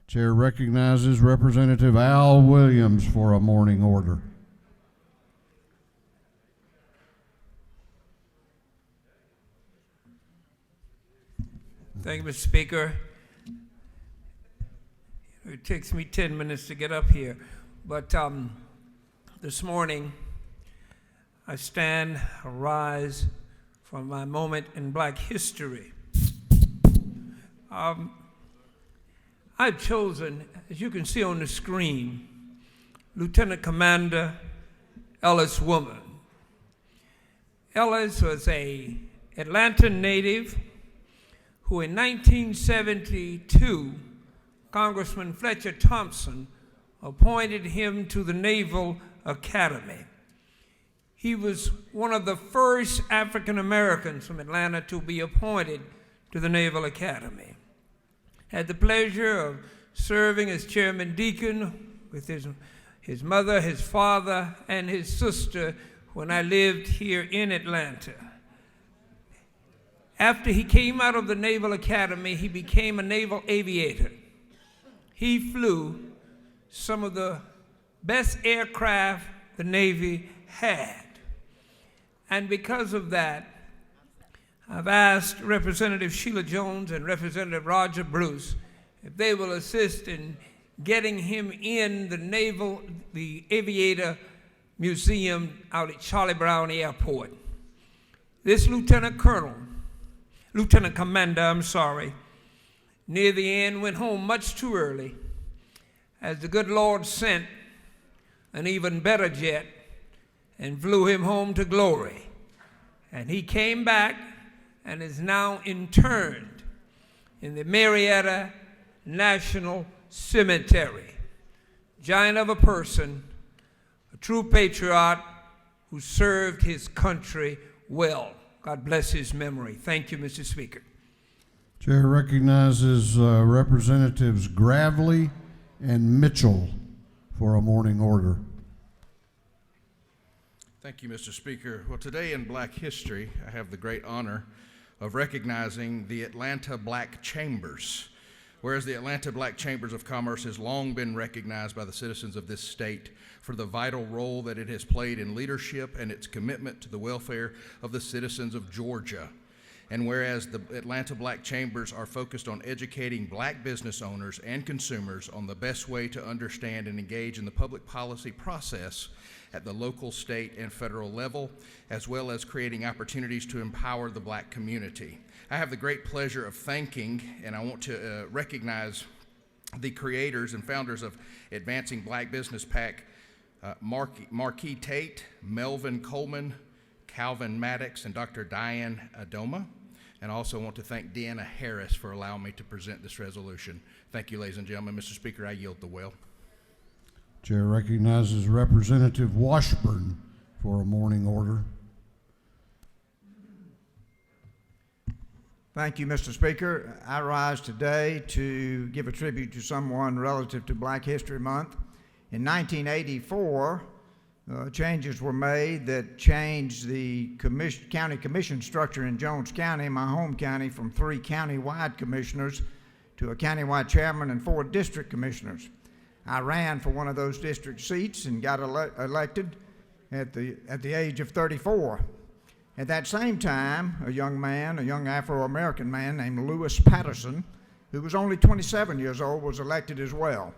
Chair recognizes Representative Al Williams for a morning order. Thank you, Mr. Speaker. It takes me 10 minutes to get up here, but this morning I rise for my moment in Black history. I've chosen, as you can see on the screen, Lieutenant Commander Ellis Woman. Ellis was an Atlanta native who in 1972, Congressman Fletcher Thompson appointed him to the Naval Academy. He was one of the first African Americans from Atlanta to be appointed to the Naval Academy. Had the pleasure of serving as Chairman Deacon with his mother, his father, and his sister when I lived here in Atlanta. After he came out of the Naval Academy, he became a naval aviator. He flew some of the best aircraft the Navy had. And because of that, I've asked Representative Sheila Jones and Representative Roger Bruce if they will assist in getting him in the Aviator Museum out at Charlie Brown Airport. This Lieutenant Commander, near the end went home much too early, as the good Lord sent an even better jet and flew him home to glory. And he came back and is now interned in the Marietta National Cemetery. Giant of a person, a true patriot who served his country well. God bless his memory. Thank you, Mr. Speaker. Chair recognizes Representatives Gravely and Mitchell for a morning order. Thank you, Mr. Speaker. Well, today in Black History, I have the great honor of recognizing the Atlanta Black Chambers. Whereas the Atlanta Black Chambers of Commerce has long been recognized by the citizens of this state for the vital role that it has played in leadership and its commitment to the welfare of the citizens of Georgia. And whereas the Atlanta Black Chambers are focused on educating black business owners and consumers on the best way to understand and engage in the public policy process at the local, state, and federal level, as well as creating opportunities to empower the black community. I have the great pleasure of thanking, and I want to recognize the creators and founders of Advancing Black Business PAC, Marquis Tate, Melvin Coleman, Calvin Maddox, and Dr. Diane Adoma. And I also want to thank Deanna Harris for allowing me to present this resolution. Thank you, ladies and gentlemen. Mr. Speaker, I yield the will. Chair recognizes Representative Washburn for a morning order. Thank you, Mr. Speaker. I rise today to give a tribute to someone relative to Black History Month. In 1984, changes were made that changed the county commission structure in Jones County, my home county, from 3 county-wide commissioners to a county-wide chairman and 4 district commissioners. I ran for one of those district seats and got elected at the age of 34. At that same time, a young Afro-American man named Lewis Patterson, who was only 27 years old, was elected as well.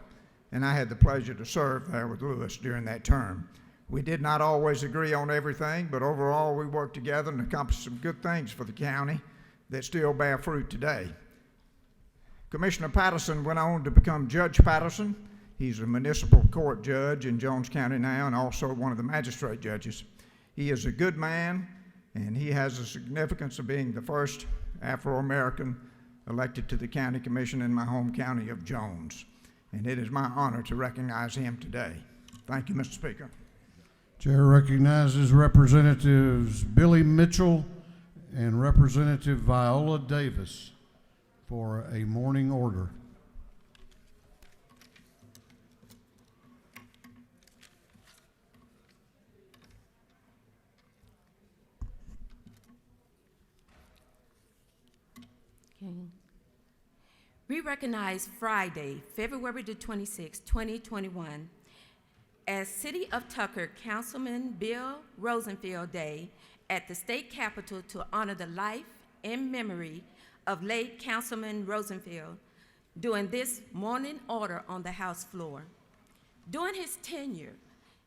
And I had the pleasure to serve there with Lewis during that term. We did not always agree on everything, but overall we worked together and accomplished some good things for the county that still bear fruit today. Commissioner Patterson went on to become Judge Patterson. He's a municipal court judge in Jones County now and also one of the magistrate judges. He is a good man, and he has the significance of being the first Afro-American elected to the county commission in my home county of Jones. And it is my honor to recognize him today. Thank you, Mr. Speaker. Chair recognizes Representatives Billy Mitchell and Representative Viola Davis for a morning order. We recognize Friday, February the 26th, 2021, as City of Tucker Councilman Bill Rosenfield Day at the state capitol to honor the life and memory of late Councilman Rosenfield during this morning order on the House floor. During his tenure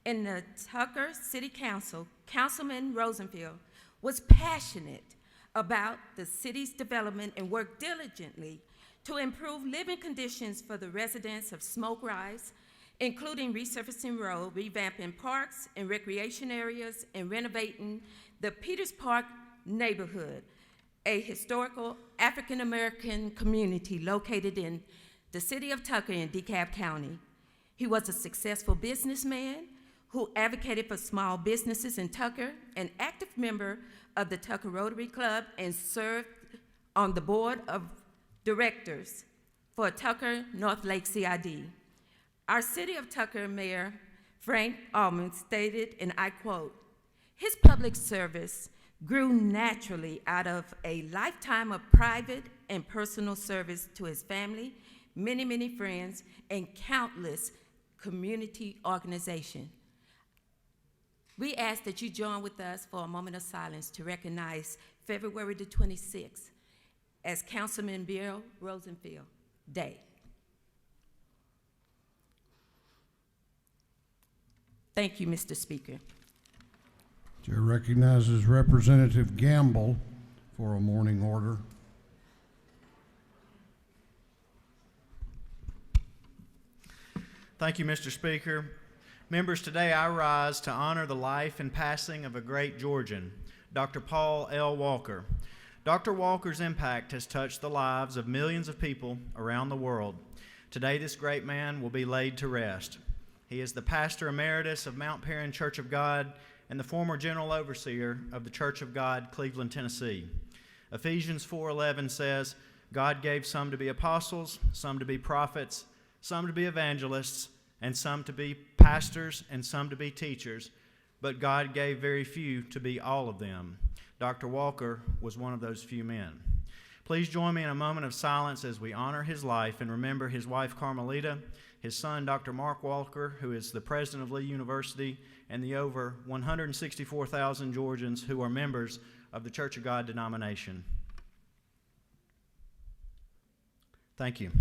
in the Tucker City Council, Councilman Rosenfield was passionate about the city's development and worked diligently to improve living conditions for the residents of Smoke Rise, including resurfacing road, revamping parks and recreation areas, and renovating the Peters Park neighborhood, a historical African-American community located in the city of Tucker in DeKalb County. He was a successful businessman who advocated for small businesses in Tucker, an active member of the Tucker Rotary Club, and served on the board of directors for Tucker North Lake CID. Our City of Tucker Mayor Frank Almond stated, and I quote, "His public service grew naturally out of a lifetime of private and personal service to his family, many, many friends, and countless community organizations." We ask that you join with us for a moment of silence to recognize February the 26th as Councilman Bill Rosenfield Day. Thank you, Mr. Speaker. Chair recognizes Representative Gamble for a morning order. Thank you, Mr. Speaker. Members, today I rise to honor the life and passing of a great Georgian, Dr. Paul L. Walker. Dr. Walker's impact has touched the lives of millions of people around the world. Today, this great man will be laid to rest. He is the pastor emeritus of Mount Perrin Church of God and the former general overseer of the Church of God, Cleveland, Tennessee. Ephesians 4:11 says, God gave some to be apostles, some to be prophets, some to be evangelists, and some to be pastors, and some to be teachers, but God gave very few to be all of them. Dr. Walker was one of those few men. Please join me in a moment of silence as we honor his life and remember his wife Carmelita, his son Dr. Mark Walker, who is the president of Lee University, and the over 164,000 Georgians who are members of the Church of God denomination. Thank you.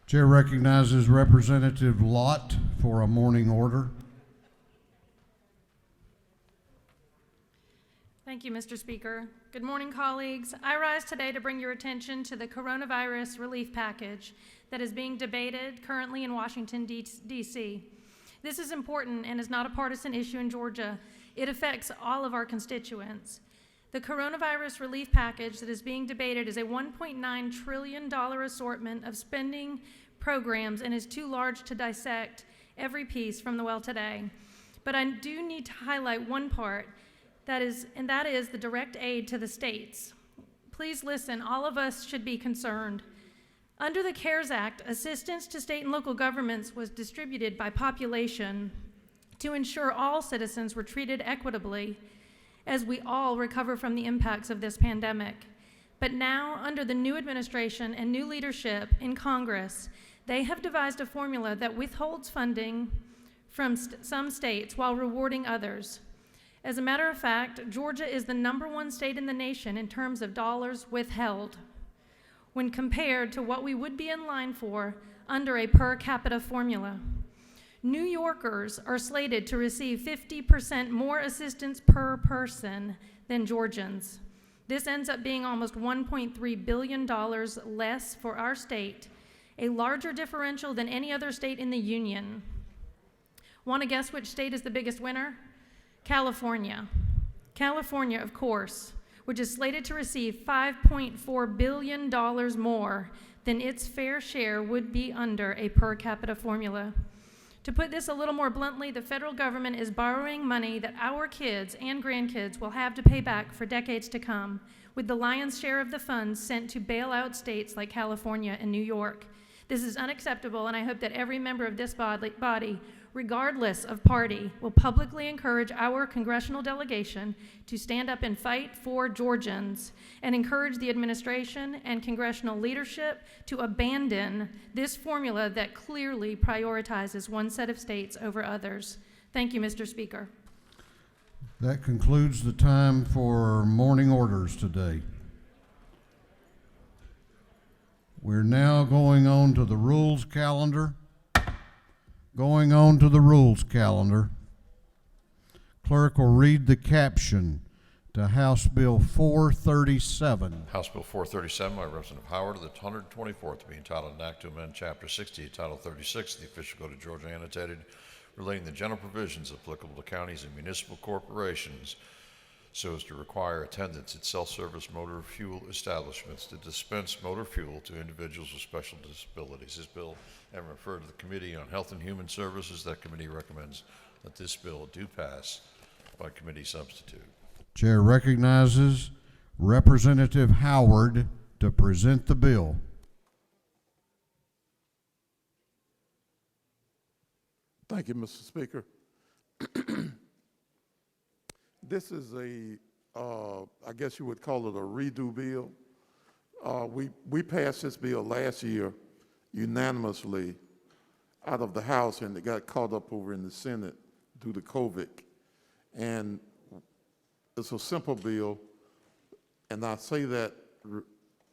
Chair recognizes Representative Lott for a morning order. Thank you, Mr. Speaker. Good morning, colleagues. I rise today to bring your attention to the coronavirus relief package that is being debated currently in Washington, D.C. This is important and is not a partisan issue in Georgia. It affects all of our constituents. The coronavirus relief package that is being debated is a $1.9 trillion assortment of spending programs and is too large to dissect every piece from the well today. But I do need to highlight one part, that is the direct aid to the states. Please listen, all of us should be concerned. Under the CARES Act, assistance to state and local governments was distributed by population to ensure all citizens were treated equitably as we all recover from the impacts of this pandemic. But now, under the new administration and new leadership in Congress, they have devised a formula that withholds funding from some states while rewarding others. As a matter of fact, Georgia is the #1 state in the nation in terms of dollars withheld when compared to what we would be in line for under a per capita formula. New Yorkers are slated to receive 50% more assistance per person than Georgians. This ends up being almost $1.3 billion less for our state, a larger differential than any other state in the union. Want to guess which state is the biggest winner? California. California, of course, which is slated to receive $5.4 billion more than its fair share would be under a per capita formula. To put this a little more bluntly, the federal government is borrowing money that our kids and grandkids will have to pay back for decades to come, with the lion's share of the funds sent to bail out states like California and New York. This is unacceptable, and I hope that every member of this body, regardless of party, will publicly encourage our congressional delegation to stand up and fight for Georgians and encourage the administration and congressional leadership to abandon this formula that clearly prioritizes one set of states over others. Thank you, Mr. Speaker. That concludes the time for morning orders today. We're now going on to the rules calendar. Clerk will read the caption to House Bill 437. House Bill 437 by Representative Howard of the 124th to be entitled, an act to amend Chapter 60, Title 36 of the Official Code of Georgia Annotated, relating the general provisions applicable to counties and municipal corporations so as to require attendance at self-service motor fuel establishments to dispense motor fuel to individuals with special disabilities. This bill having referred to the Committee on Health and Human Services, that committee recommends that this bill do pass by committee substitute. Chair recognizes Representative Howard to present the bill. Thank you, Mr. Speaker. This is I guess you would call it a redo bill. We passed this bill last year unanimously out of the House, and it got caught up over in the Senate due to COVID. And it's a simple bill, and I say that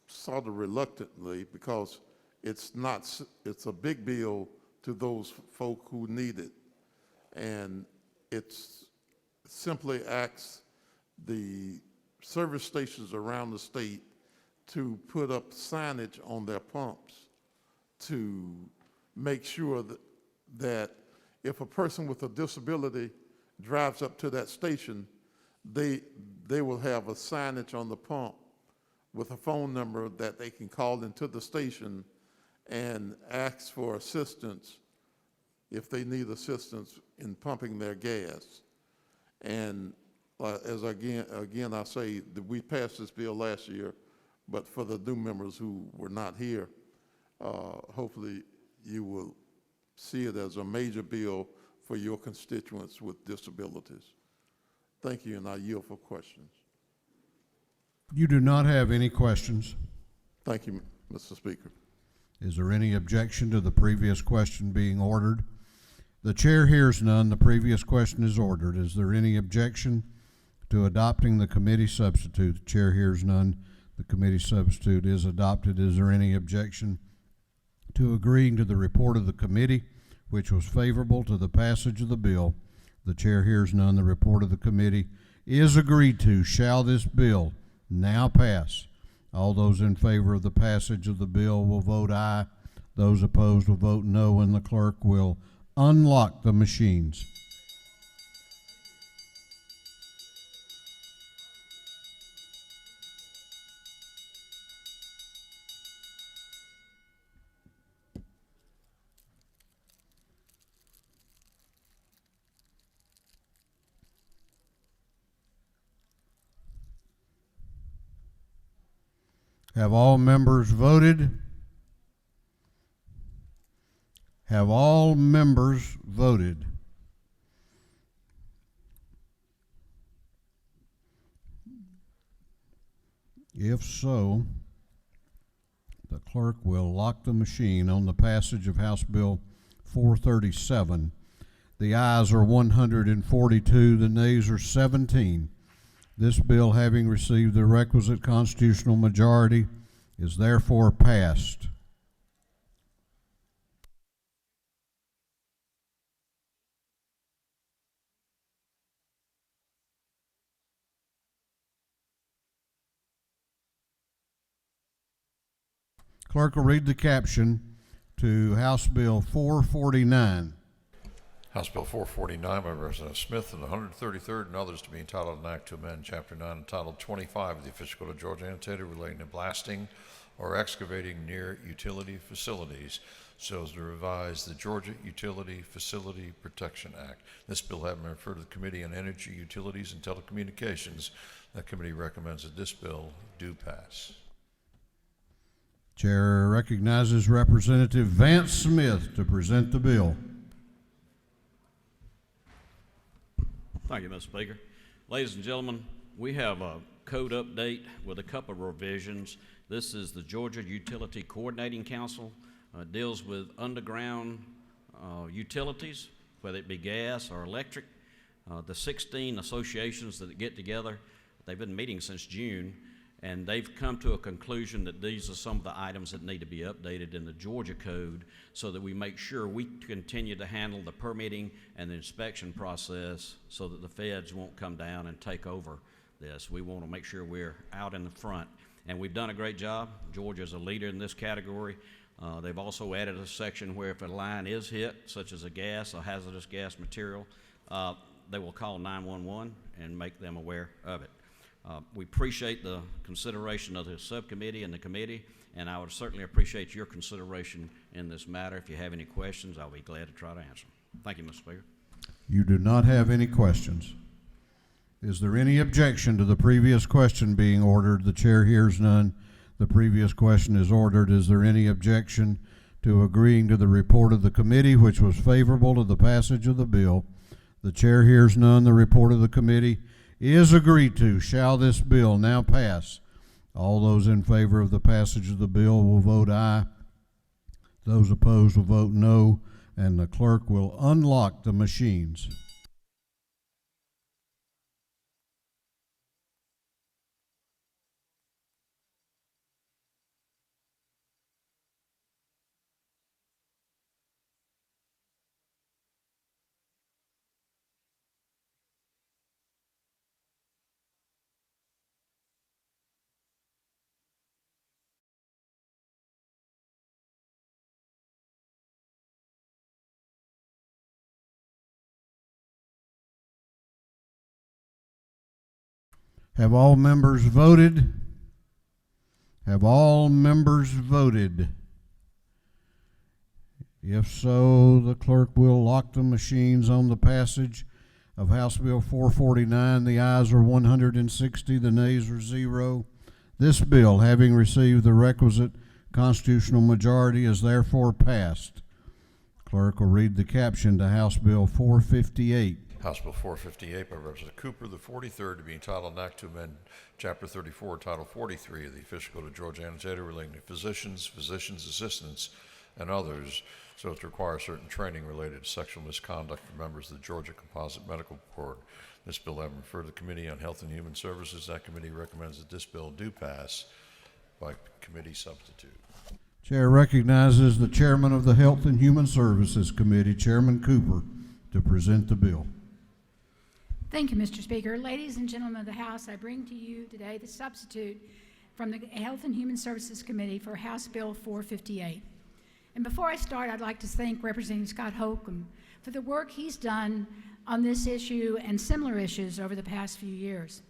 sort of reluctantly because it's a big bill to those folk who need it. And it's simply asks the service stations around the state to put up signage on their pumps to make sure that if a person with a disability drives up to that station, they will have a signage on the pump with a phone number that they can call into the station and ask for assistance if they need assistance in pumping their gas. And as again I say that we passed this bill last year, but for the new members who were not here, hopefully you will see it as a major bill for your constituents with disabilities. Thank you, and I yield for questions. You do not have any questions. Thank you, Mr. Speaker. Is there any objection to the previous question being ordered? The chair hears none. The previous question is ordered. Is there any objection to adopting the committee substitute? The chair hears none. The committee substitute is adopted. Is there any objection to agreeing to the report of the committee, which was favorable to the passage of the bill? The chair hears none. The report of the committee is agreed to. Shall this bill now pass? All those in favor of the passage of the bill will vote aye. Those opposed will vote no, and the clerk will unlock the machines. Have all members voted? Have all members voted? If so, the clerk will lock the machine on the passage of House Bill 437. The ayes are 142, the nays are 17. This bill, having received the requisite constitutional majority, is therefore passed. Clerk will read the caption to House Bill 449. House Bill 449 by Representative Smith and the 133rd and others to be entitled an act to amend Chapter 9 entitled 25 of the Official Code of Georgia Annotated relating to blasting or excavating near utility facilities so as to revise the Georgia Utility Facility Protection Act. This bill having been referred to the Committee on Energy, Utilities, and Telecommunications, that committee recommends that this bill do pass. Chair recognizes Representative Vance Smith to present the bill. Thank you, Mr. Speaker. Ladies and gentlemen, we have a code update with a couple of revisions. This is the Georgia Utility Coordinating Council. It deals with underground utilities, whether it be gas or electric. The 16 associations that get together, they've been meeting since June, and they've come to a conclusion that these are some of the items that need to be updated in the Georgia code so that we make sure we continue to handle the permitting and the inspection process so that the feds won't come down and take over this. We want to make sure we're out in the front, and we've done a great job. Georgia's a leader in this category. They've also added a section where if a line is hit, such as a gas or hazardous gas material, they will call 911 and make them aware of it. We appreciate the consideration of the subcommittee and the committee, and I would certainly appreciate your consideration in this matter. If you have any questions, I'll be glad to try to answer them. Thank you, Mr. Speaker. You do not have any questions. Is there any objection to the previous question being ordered? The chair hears none. The previous question is ordered. Is there any objection to agreeing to the report of the committee, which was favorable to the passage of the bill. The chair hears none. The report of the committee is agreed to. Shall this bill now pass? All those in favor of the passage of the bill will vote aye. Those opposed will vote no, and the clerk will unlock the machines. Have all members voted? Have all members voted? If so, the clerk will lock the machines on the passage of House Bill 449. The ayes are 160, the nays are 0. This bill, having received the requisite constitutional majority, is therefore passed. Clerk will read the caption to House Bill 458. House Bill 458 by Representative Cooper, the 43rd, to be entitled an act to amend Chapter 34, Title 43 of the Official Code of Georgia Annotated relating to physicians, physicians' assistants, and others, so as to require certain training related to sexual misconduct for members of the Georgia Composite Medical Board. This bill having referred to the Committee on Health and Human Services, that committee recommends that this bill do pass by committee substitute. Chair recognizes the chairman of the Health and Human Services Committee, Chairman Cooper, to present the bill. Thank you, Mr. Speaker. Ladies and gentlemen of the House, I bring to you today the substitute from the Health and Human Services Committee for House Bill 458. And before I start, I'd like to thank Representative Scott Holcomb for the work he's done on this issue and similar issues over the past few years.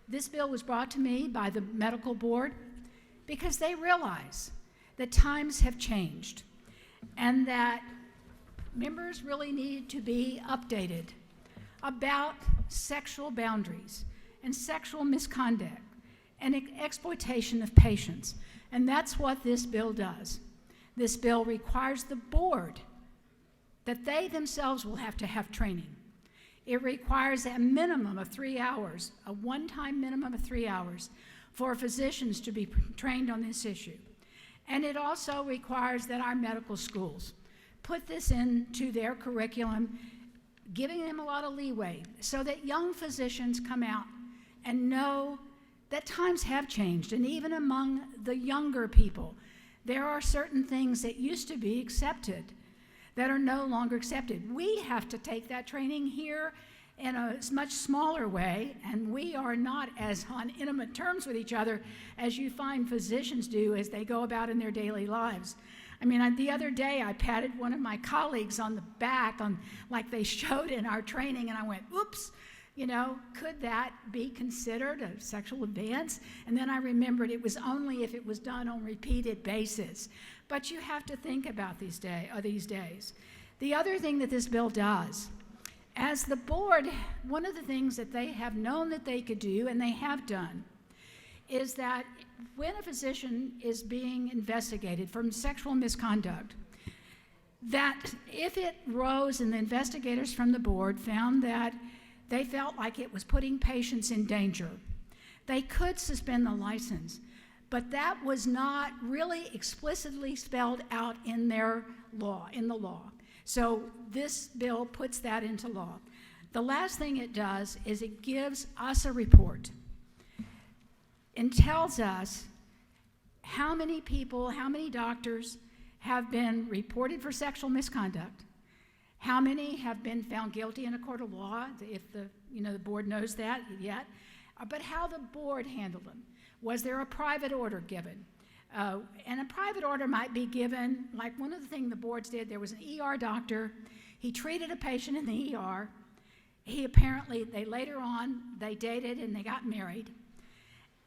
This bill was brought to me by the Medical Board because they realize that times have changed and that members really need to be updated about sexual boundaries and sexual misconduct and exploitation of patients. And that's what this bill does. This bill requires the board that they themselves will have to have training. It requires a minimum of 3 hours, a one-time minimum of 3 hours for physicians to be trained on this issue. And it also requires that our medical schools put this into their curriculum, giving them a lot of leeway so that young physicians come out and know that times have changed. And even among the younger people, there are certain things that used to be accepted that are no longer accepted. We have to take that training here in a much smaller way, and we are not as on intimate terms with each other as you find physicians do as they go about in their daily lives. I mean, the other day I patted one of my colleagues on the back, like they showed in our training, and I went, oops, you know, could that be considered a sexual advance? And then I remembered it was only if it was done on repeated basis. But you have to think about these days. The other thing that this bill does, as the board, one of the things that they have known that they could do, and they have done, is that when a physician is being investigated for sexual misconduct, that if it rose and the investigators from the board found that they felt like it was putting patients in danger, they could suspend the license. But that was not really explicitly spelled out in their law, in the law. So this bill puts that into law. The last thing it does is it gives us a report and tells us how many people, how many doctors have been reported for sexual misconduct, how many have been found guilty in a court of law, if the board knows that yet, but how the board handled them. Was there a private order given? And a private order might be given, like one of the things the boards did, there was an ER doctor, he treated a patient in the ER, later on, they dated and they got married,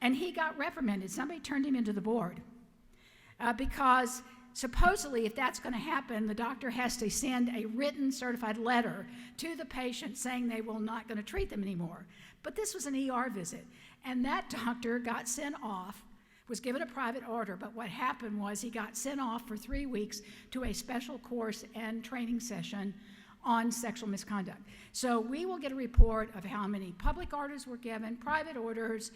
and he got reprimanded. Somebody turned him into the board because supposedly if that's going to happen, the doctor has to send a written certified letter to the patient saying they will not going to treat them anymore. But this was an ER visit, and that doctor got sent off was given a private order, but what happened was he got sent off for 3 weeks to a special course and training session on sexual misconduct. So we will get a report of how many public orders were given, private orders,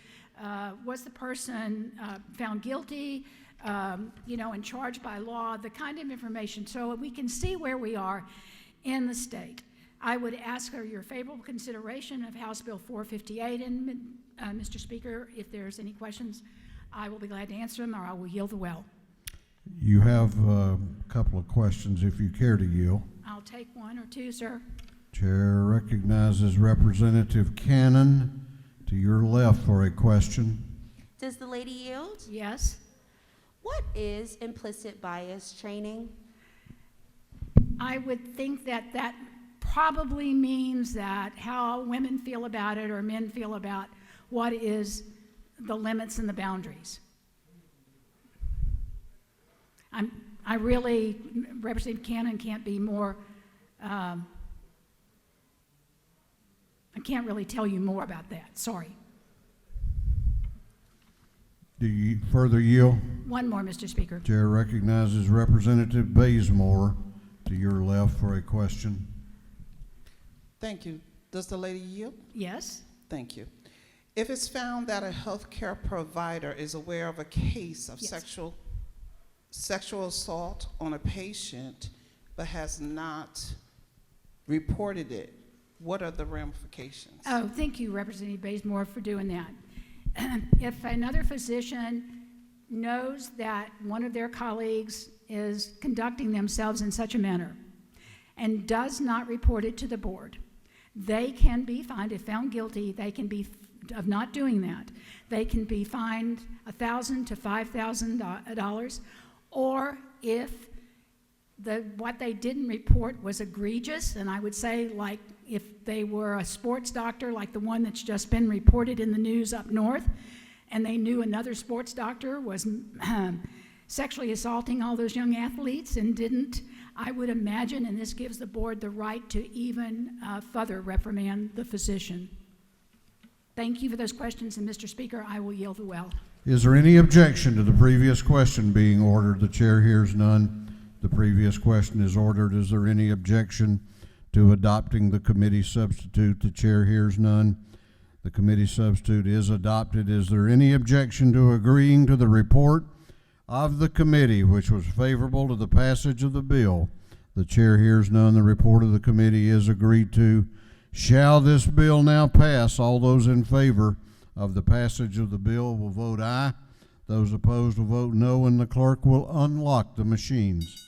was the person found guilty, and charged by law, the kind of information, so we can see where we are in the state. I would ask for your favorable consideration of House Bill 458, and Mr. Speaker, if there's any questions, I will be glad to answer them, or I will yield the well. You have a couple of questions if you care to yield. I'll take one or two, sir. Chair recognizes Representative Cannon to your left for a question. Does the lady yield? Yes. What is implicit bias training? I would think that that probably means that how women feel about it or men feel about what is the limits and the boundaries. I really, Representative Cannon can't be more, I can't really tell you more about that, sorry. Do you further yield? One more, Mr. Speaker. Chair recognizes Representative Bazemore to your left for a question. Thank you. Does the lady yield? Yes. Thank you. If it's found that a healthcare provider is aware of a case of Yes. sexual assault on a patient but has not reported it, what are the ramifications? Oh, thank you, Representative Bazemore, for doing that. If another physician knows that one of their colleagues is conducting themselves in such a manner and does not report it to the board, they can be fined. If found guilty, they can be of not doing that. They can be fined $1,000 to $5,000, or if what they didn't report was egregious, and I would say, like, if they were a sports doctor, like the one that's just been reported in the news up north, and they knew another sports doctor was sexually assaulting all those young athletes and didn't, I would imagine, and this gives the board the right to even further reprimand the physician. Thank you for those questions, and Mr. Speaker, I will yield the well. Is there any objection to the previous question being ordered? The chair hears none. The previous question is ordered. Is there any objection to adopting the committee substitute? The chair hears none. The committee substitute is adopted. Is there any objection to agreeing to the report of the committee, which was favorable to the passage of the bill? The chair hears none. The report of the committee is agreed to. Shall this bill now pass? All those in favor of the passage of the bill will vote aye. Those opposed will vote no, and the clerk will unlock the machines.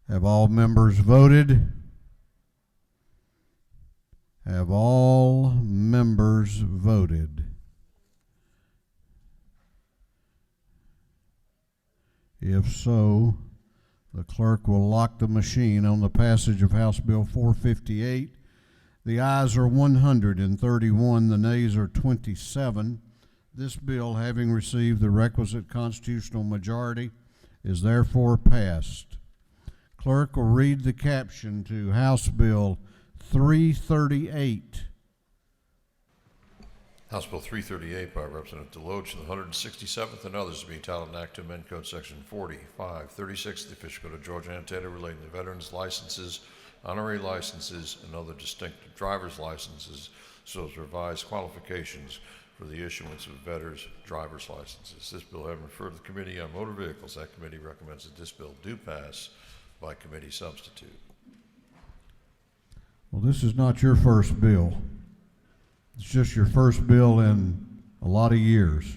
Have all members voted? Have all members voted? If so, the clerk will lock the machine on the passage of House Bill 458. The ayes are 131, the nays are 27. This bill, having received the requisite constitutional majority, is therefore passed. Clerk will read the caption to House Bill 338. House Bill 338 by Representative Deloach, the 167th, and others to be entitled an act to amend Code Section 40.536 of the Official Code of Georgia annotated relating to veterans' licenses, honorary licenses, and other distinct driver's licenses, so as to revise qualifications for the issuance of veterans' driver's licenses. This bill having referred to the Committee on Motor Vehicles, that committee recommends that this bill do pass by committee substitute. Well, this is not your first bill. It's just your first bill in a lot of years.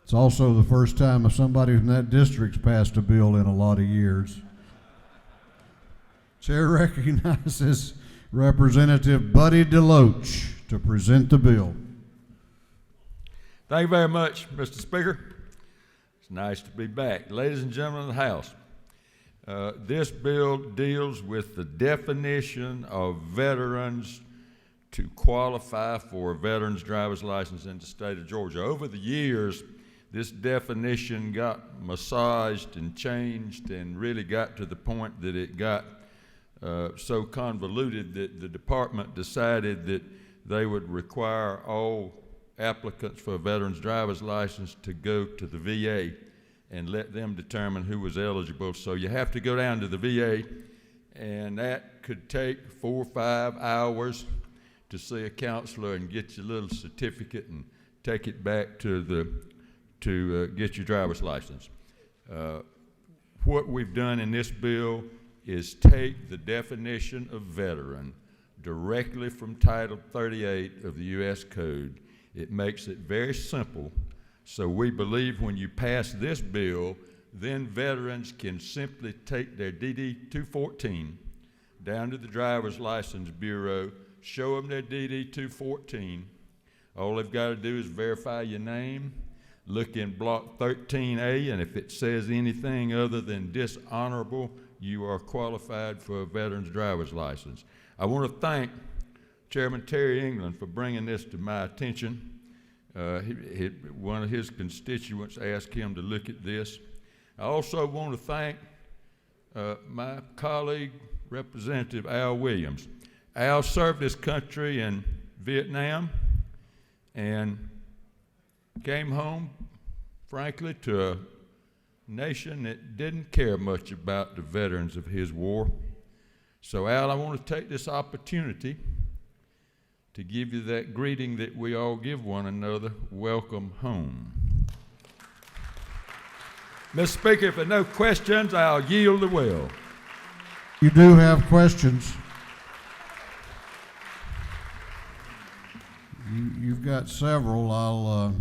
It's also the first time somebody from that district's passed a bill in a lot of years. Chair recognizes Representative Buddy Deloach to present the bill. Thank you very much, Mr. Speaker. It's nice to be back. Ladies and gentlemen of the House, this bill deals with the definition of veterans to qualify for a veteran's driver's license in the state of Georgia. Over the years, this definition got massaged and changed and really got to the point that it got so convoluted that the department decided that they would require all applicants for a veteran's driver's license to go to the VA and let them determine who was eligible. So you have to go down to the VA, and that could take 4 or 5 hours to see a counselor and get your little certificate and take it back to get your driver's license. What we've done in this bill is take the definition of veteran directly from Title 38 of the U.S. Code. It makes it very simple. So we believe when you pass this bill, then veterans can simply take their DD-214 down to the Driver's License Bureau, show them their DD-214. All they've got to do is verify your name, look in Block 13A, and if it says anything other than dishonorable, you are qualified for a veteran's driver's license. I want to thank Chairman Terry England for bringing this to my attention. One of his constituents asked him to look at this. I also want to thank my colleague, Representative Al Williams. Al served this country in Vietnam and came home, frankly, to a nation that didn't care much about the veterans of his war. So, Al, I want to take this opportunity to give you that greeting that we all give one another, welcome home. Mr. Speaker, if there are no questions, I'll yield the will. You do have questions. You've got several.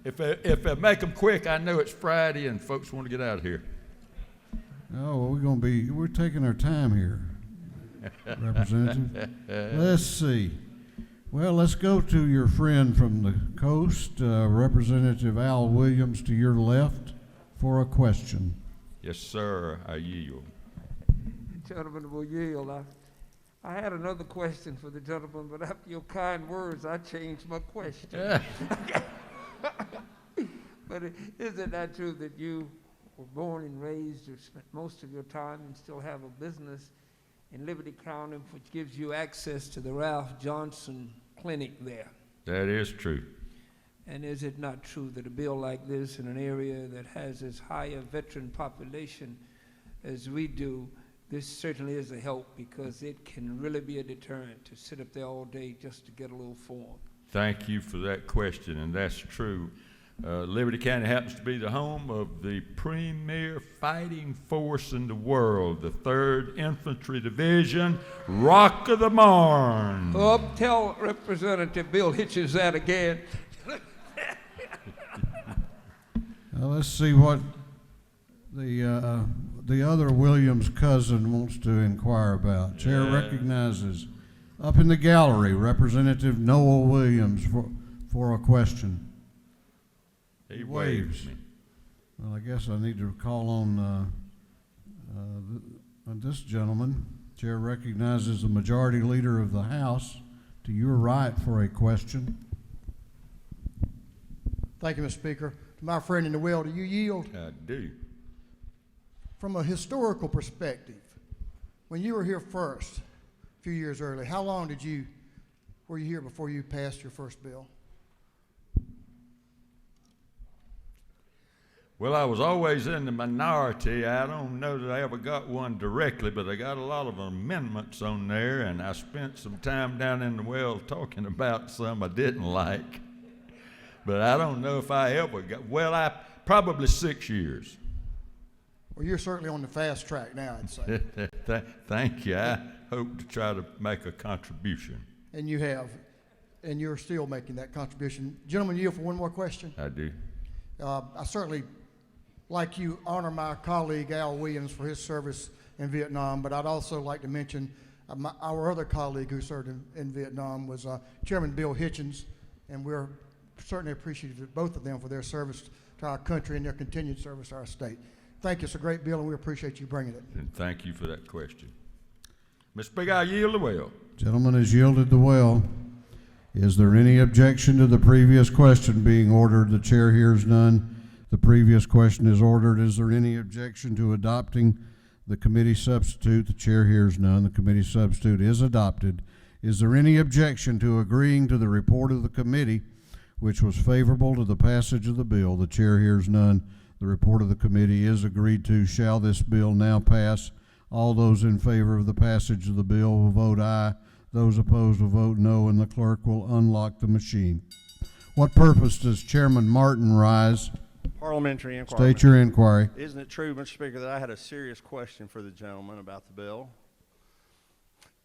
If I make them quick, I know it's Friday and folks want to get out of here. Oh, well, we're taking our time here, Representative. Let's see. Well, let's go to your friend from the coast, Representative Al Williams, to your left for a question. Yes, sir, I yield. The gentleman will yield. I had another question for the gentleman, but after your kind words, I changed my question. But is it not true that you were born and raised or spent most of your time and still have a business in Liberty County, which gives you access to the Ralph Johnson Clinic there? That is true. And is it not true that a bill like this in an area that has as high a veteran population as we do, this certainly is a help, because it can really be a deterrent to sit up there all day just to get a little form? Thank you for that question, and that's true. Liberty County happens to be the home of the premier fighting force in the world, the 3rd Infantry Division, Rock of the Marne. Oh, tell Representative Bill Hitchens that again. Let's see what the other Williams cousin wants to inquire about. Chair recognizes up in the gallery Representative Noel Williams for a question. He waves me. Well, I guess I need to call on this gentleman. Chair recognizes the Majority Leader of the House to your right for a question. Thank you, Mr. Speaker. To my friend in the well, do you yield? I do. From a historical perspective, when you were here first, a few years earlier, how long were you here before you passed your first bill? Well, I was always in the minority. I don't know that I ever got one directly, but I got a lot of amendments on there, and I spent some time down in the well talking about some I didn't like. But I don't know if I ever got, probably 6 years. Well, you're certainly on the fast track now, I'd say. Thank you. I hope to try to make a contribution. And you have, and you're still making that contribution. Gentleman, yield for one more question. I do. I certainly, like you, honor my colleague Al Williams for his service in Vietnam, but I'd also like to mention our other colleague who served in Vietnam was Chairman Bill Hitchens, and we're certainly appreciative of both of them for their service to our country and their continued service to our state. Thank you. It's a great bill, and we appreciate you bringing it. And thank you for that question. Mr. Speaker, I yield the will. Gentleman has yielded the well. Is there any objection to the previous question being ordered? The chair hears none. The previous question is ordered. Is there any objection to adopting the committee substitute? The chair hears none. The committee substitute is adopted. Is there any objection to agreeing to the report of the committee, which was favorable to the passage of the bill? The chair hears none. The report of the committee is agreed to. Shall this bill now pass? All those in favor of the passage of the bill will vote aye. Those opposed will vote no, and the clerk will unlock the machine. What purpose does Chairman Martin rise? Parliamentary inquiry. State your inquiry. Isn't it true, Mr. Speaker, that I had a serious question for the gentleman about the bill?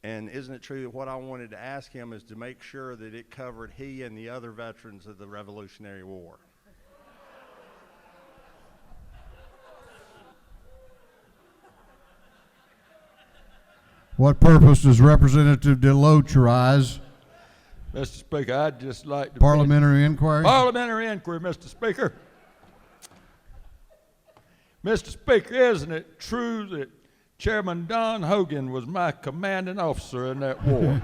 And isn't it true that what I wanted to ask him is to make sure that it covered he and the other veterans of the Revolutionary War? What purpose does Representative DeLoach rise? Mr. Speaker, I'd just like to... Parliamentary inquiry? Parliamentary inquiry, Mr. Speaker. Mr. Speaker, isn't it true that Chairman Don Hogan was my commanding officer in that war?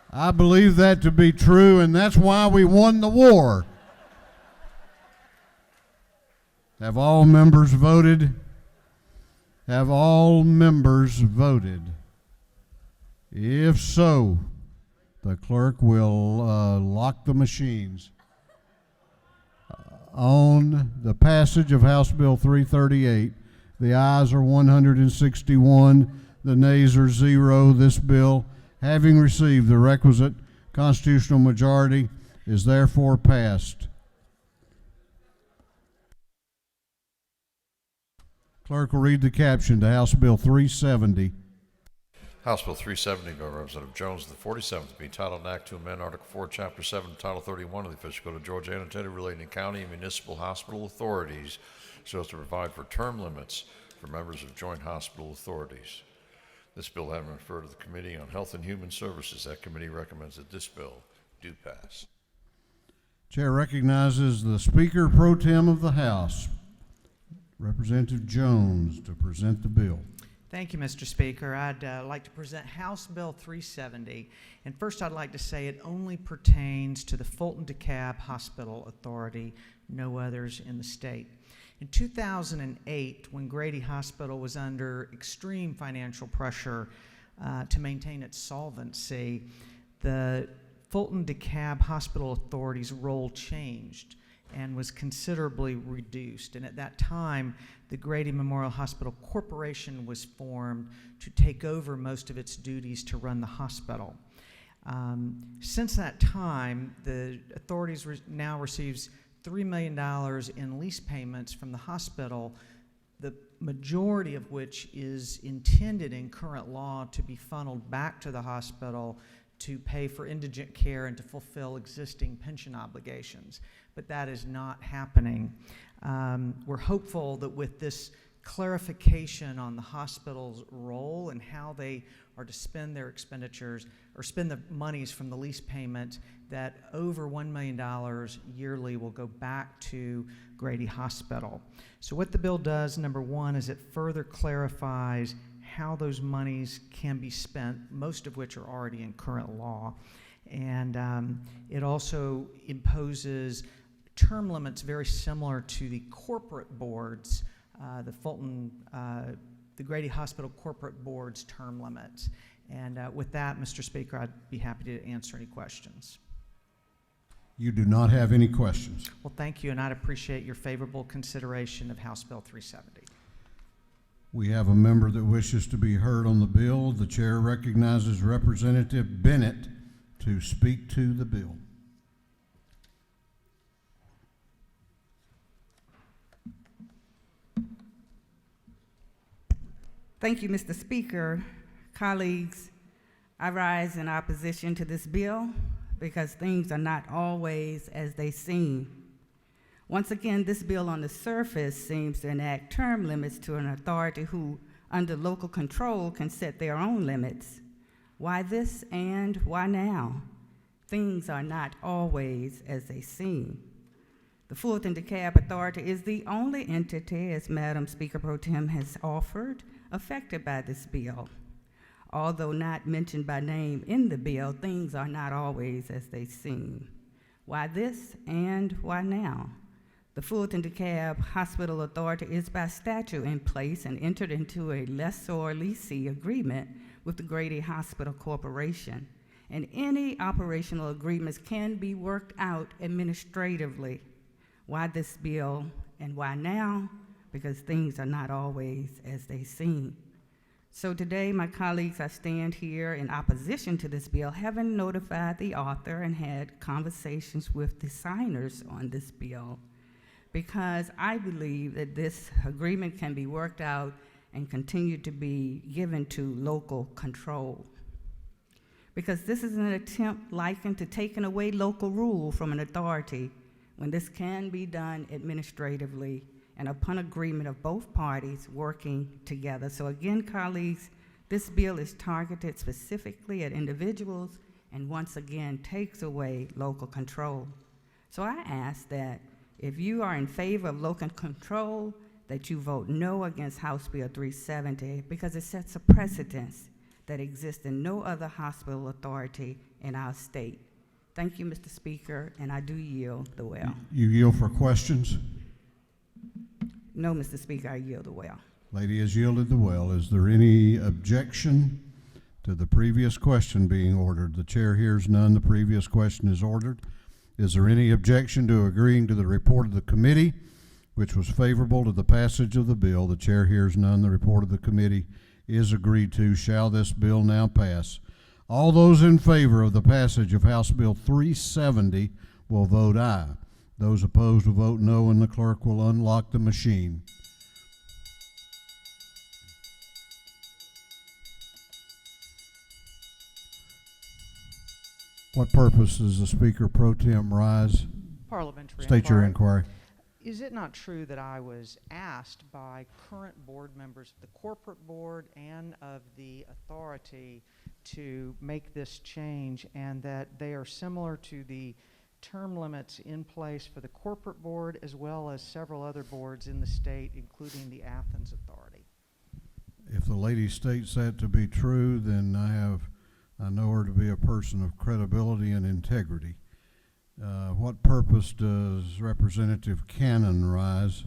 I believe that to be true, and that's why we won the war. Have all members voted? Have all members voted? If so, the clerk will lock the machines. On the passage of House Bill 338, the ayes are 161, the nays are 0. This bill, having received the requisite constitutional majority, is therefore passed. Clerk will read the caption to House Bill 370. House Bill 370 by Representative Jones, the 47th, be entitled an act to amend Article 4, Chapter 7, Title 31 of the Official Code of Georgia, annotated relating to county and municipal hospital authorities, so as to provide for term limits for members of joint hospital authorities. This bill having referred to the Committee on Health and Human Services, that committee recommends that this bill do pass. Chair recognizes the Speaker Pro Tem of the House, Representative Jones, to present the bill. Thank you, Mr. Speaker. I'd like to present House Bill 370. And first, I'd like to say it only pertains to the Fulton DeKalb Hospital Authority, no others in the state. In 2008, when Grady Hospital was under extreme financial pressure to maintain its solvency, the Fulton DeKalb Hospital Authority's role changed and was considerably reduced. And at that time, the Grady Memorial Hospital Corporation was formed to take over most of its duties to run the hospital. Since that time, the authorities now receives $3 million in lease payments from the hospital, the majority of which is intended in current law to be funneled back to the hospital to pay for indigent care and to fulfill existing pension obligations. But that is not happening. We're hopeful that with this clarification on the hospital's role and how they are to spend their expenditures or spend the monies from the lease payment, that over $1 million yearly will go back to Grady Hospital. So what the bill does, number one, is it further clarifies how those monies can be spent, most of which are already in current law. And it also imposes term limits very similar to the corporate boards, the Grady Hospital corporate board's term limits. And with that, Mr. Speaker, I'd be happy to answer any questions. You do not have any questions. Well, thank you, and I'd appreciate your favorable consideration of House Bill 370. We have a member that wishes to be heard on the bill. The chair recognizes Representative Bennett to speak to the bill. Thank you, Mr. Speaker. Colleagues, I rise in opposition to this bill because things are not always as they seem. Once again, this bill on the surface seems to enact term limits to an authority who, under local control, can set their own limits. Why this and why now? Things are not always as they seem. The Fulton DeKalb Authority is the only entity, as Madam Speaker Pro Tem has offered, affected by this bill. Although not mentioned by name in the bill, things are not always as they seem. Why this and why now? The Fulton DeKalb Hospital Authority is by statute in place and entered into a lessor-leasing agreement with the Grady Hospital Corporation, and any operational agreements can be worked out administratively. Why this bill and why now? Because things are not always as they seem. So today, my colleagues, I stand here in opposition to this bill, having notified the author and had conversations with the signers on this bill, because I believe that this agreement can be worked out and continue to be given to local control. Because this is an attempt likened to taking away local rule from an authority when this can be done administratively and upon agreement of both parties working together. So again, colleagues, this bill is targeted specifically at individuals and once again takes away local control. So I ask that if you are in favor of local control, that you vote no against House Bill 370, because it sets a precedence that exists in no other hospital authority in our state. Thank you, Mr. Speaker, and I do yield the well. You yield for questions? No, Mr. Speaker, I yield the well. Lady has yielded the well. Is there any objection to the previous question being ordered? The chair hears none. The previous question is ordered. Is there any objection to agreeing to the report of the committee, which was favorable to the passage of the bill? The chair hears none. The report of the committee is agreed to. Shall this bill now pass? All those in favor of the passage of House Bill 370 will vote aye. Those opposed will vote no, and the clerk will unlock the machine. What purpose does the Speaker Pro Tem rise? Parliamentary State your inquiry. Is it not true that I was asked by current board members of the corporate board and of the authority to make this change, and that they are similar to the term limits in place for the corporate board as well as several other boards in the state, including the Athens Authority? If the lady states that to be true, then I know her to be a person of credibility and integrity. What purpose does Representative Cannon rise?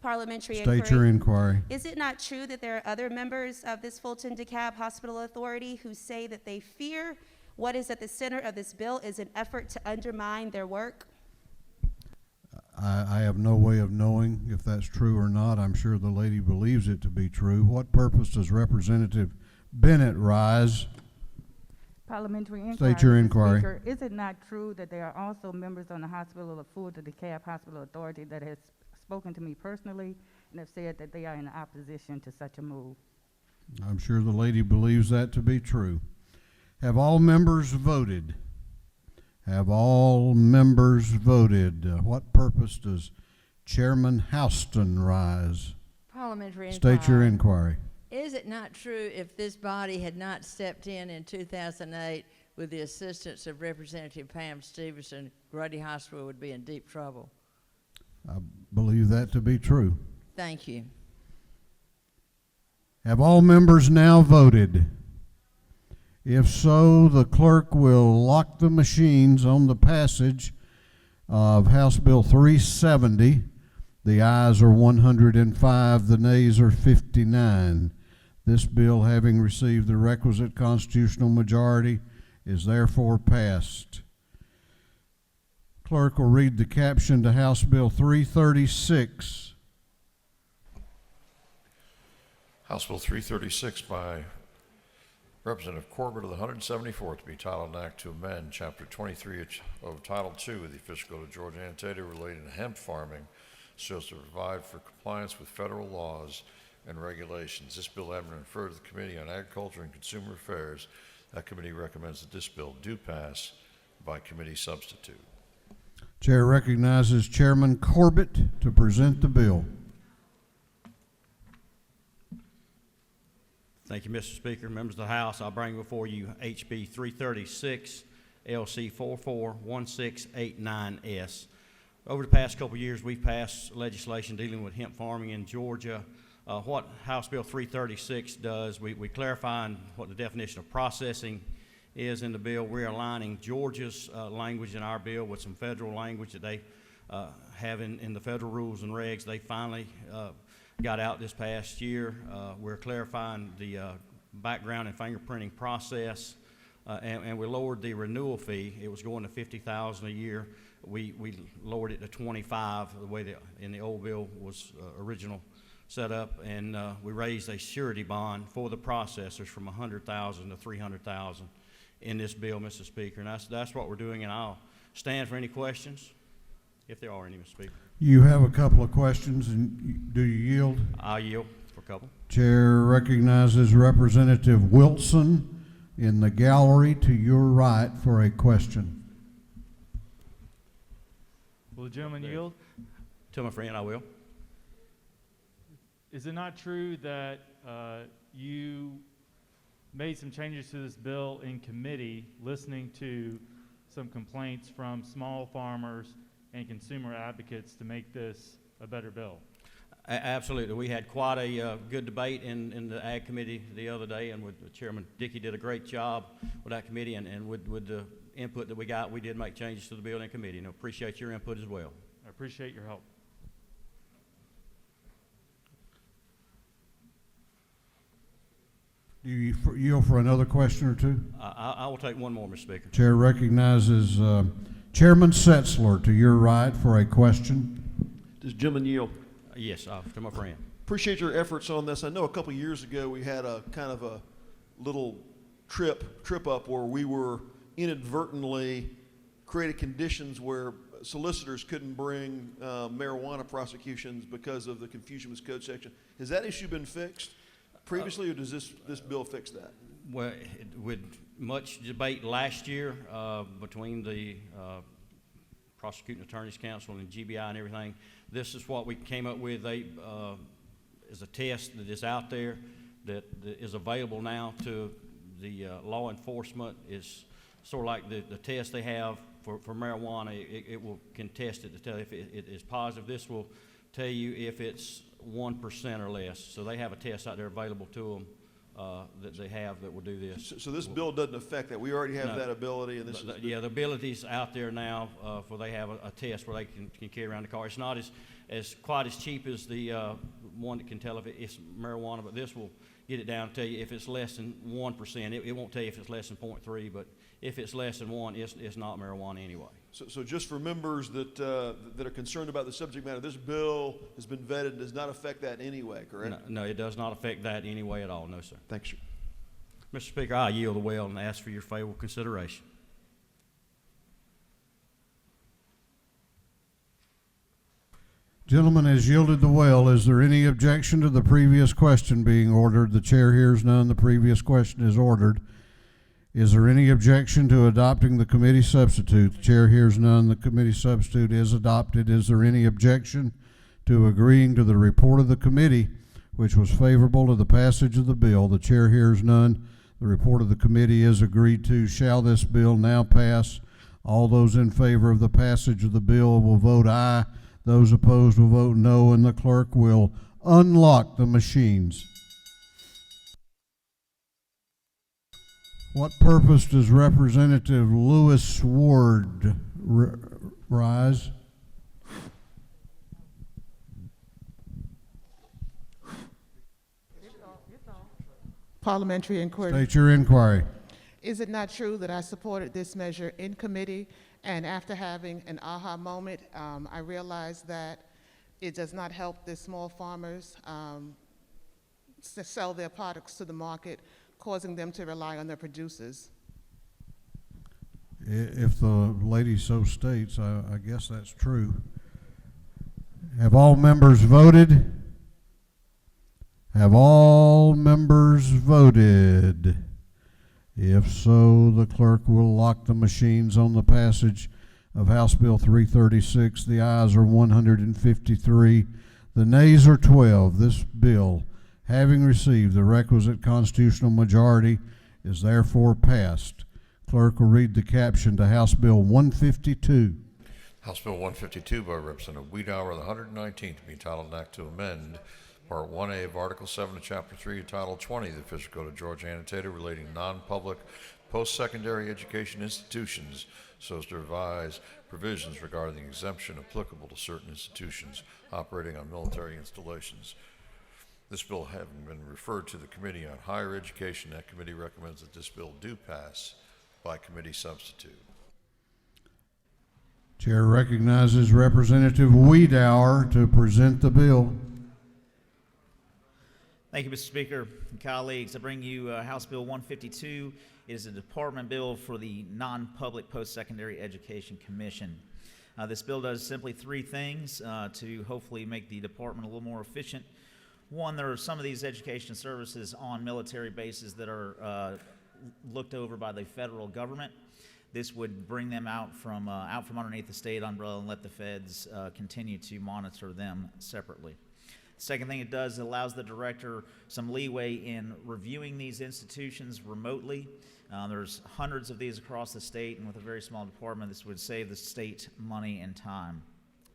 Parliamentary State your inquiry. Is it not true that there are other members of this Fulton DeKalb Hospital Authority who say that they fear what is at the center of this bill is an effort to undermine their work? I have no way of knowing if that's true or not. I'm sure the lady believes it to be true. What purpose does Representative Bennett rise? Parliamentary inquiry. State your Mr. inquiry. Speaker, is it not true that there are also members on the Hospital of Fulton DeKalb Hospital Authority that has spoken to me personally and have said that they are in opposition to such a move? I'm sure the lady believes that to be true. Have all members voted? Have all members voted? What purpose does Chairman Houston rise? Parliamentary State your inquiry. Is it not true if this body had not stepped in 2008 with the assistance of Representative Pam Stevenson, Grady Hospital would be in deep trouble? I believe that to be true. Thank you. Have all members now voted? If so, the clerk will lock the machines on the passage of House Bill 370. The ayes are 105, the nays are 59. This bill, having received the requisite constitutional majority, is therefore passed. Clerk will read the caption to House Bill 336. House Bill 336 by Representative Corbett of the 174th to be titled an act to amend Chapter 23 of Title II of the Official Code of Georgia Annotated relating to hemp farming so as to provide for compliance with federal laws and regulations. This bill having been referred to the Committee on Agriculture and Consumer Affairs, that committee recommends that this bill do pass by committee substitute. Chair recognizes Chairman Corbett to present the bill. Thank you, Mr. Speaker. Members of the House, I'll bring before you HB 336, LC 441689S. Over the past couple of years, we've passed legislation dealing with hemp farming in Georgia. What House Bill 336 does, we clarify what the definition of processing is in the bill. We're aligning Georgia's language in our bill with some federal language that they have in the federal rules and regs. They finally got out this past year. We're clarifying the background and fingerprinting process, and we lowered the renewal fee. It was going to $50,000 a year. We lowered it to $25,000, the way in the old bill was original set up, and we raised a surety bond for the processors from $100,000 to $300,000 in this bill, Mr. Speaker, and that's what we're doing, and I'll stand for any questions, if there are any, Mr. Speaker. You have a couple of questions, and do you yield? I'll yield for a couple. Chair recognizes Representative Wilson in the gallery to your right for a question. Will the gentleman yield? Tell my friend I will. Is it not true that you made some changes to this bill in committee, listening to some complaints from small farmers and consumer advocates to make this a better bill? Absolutely. We had quite a good debate in the Ag Committee the other day, and with Chairman Dickey did a great job with that committee, and with the input that we got, we did make changes to the bill in committee, and I appreciate your input as well. I appreciate your help. Do you yield for another question or two? I will take one more, Mr. Speaker. Chair recognizes Chairman Setzler to your right for a question. Does gentleman yield? Yes, to my friend. Appreciate your efforts on this. I know a couple years ago we had a kind of a little trip up where we were inadvertently created conditions where solicitors couldn't bring marijuana prosecutions because of the confusion with code section. Has that issue been fixed previously, or does this bill fix that? Well, with much debate last year between the Prosecuting Attorneys Council and GBI and everything, this is what we came up with. Is a test that is out there that is available now to the law enforcement. Is sort of like the test they have for marijuana. It will contest it to tell if it is positive. This will tell you if it's 1% or less. So they have a test out there available to them that they have that will do this. So this bill doesn't affect that. We already have that ability, and this the ability's out there now for they have a test where they can carry around the car. It's not as quite as cheap as the one that can tell if it's marijuana, but this will get it down and tell you if it's less than 1%. It won't tell you if it's less than 0.3, but if it's less than 1, it's not marijuana anyway. So just for members that are concerned about the subject matter, this bill has been vetted and does not affect that in any way, correct? No, it does not affect that in any way at all. No, sir. Thanks, sir. Mr. Speaker, I yield the well and ask for your favorable consideration. Gentleman has yielded the well. Is there any objection to the previous question being ordered? The chair hears none. The previous question is ordered. Is there any objection to adopting the committee substitute? The chair hears none. The committee substitute is adopted. Is there any objection to agreeing to the report of the committee, which was favorable to the passage of the bill? The chair hears none. The report of the committee is agreed to. Shall this bill now pass? All those in favor of the passage of the bill will vote aye. Those opposed will vote no, and the clerk will unlock the machines. What purpose does Representative Lewis Ward rise? Parliamentary inquiry. State your inquiry. Is it not true that I supported this measure in committee, and after having an aha moment, I realized that it does not help the small farmers to sell their products to the market, causing them to rely on their producers? If the lady so states, I guess that's true. Have all members voted? Have all members voted? If so, the clerk will lock the machines on the passage of House Bill 336. The ayes are 153. The nays are 12. This bill, having received the requisite constitutional majority, is therefore passed. Clerk will read the caption to House Bill 152. House Bill 152 by Representative Wiedauer, the 119th, to be entitled an act to amend Part 1A of Article 7 of Chapter 3 of Title 20 of the Official Code of Georgia annotated relating non-public post-secondary education institutions so as to revise provisions regarding the exemption applicable to certain institutions operating on military installations. This bill having been referred to the Committee on Higher Education, that committee recommends that this bill do pass by committee substitute. Chair recognizes Representative Wiedauer to present the bill. Thank you, Mr. Speaker and colleagues. I bring you House Bill 152. It is a department bill for the Non-Public Post-Secondary Education Commission. This bill does simply three things to hopefully make the department a little more efficient. One, there are some of these education services on military bases that are looked over by the federal government. This would bring them out from underneath the state umbrella and let the feds continue to monitor them separately. Second thing it does, it allows the director some leeway in reviewing these institutions remotely. There's hundreds of these across the state, and with a very small department, this would save the state money and time.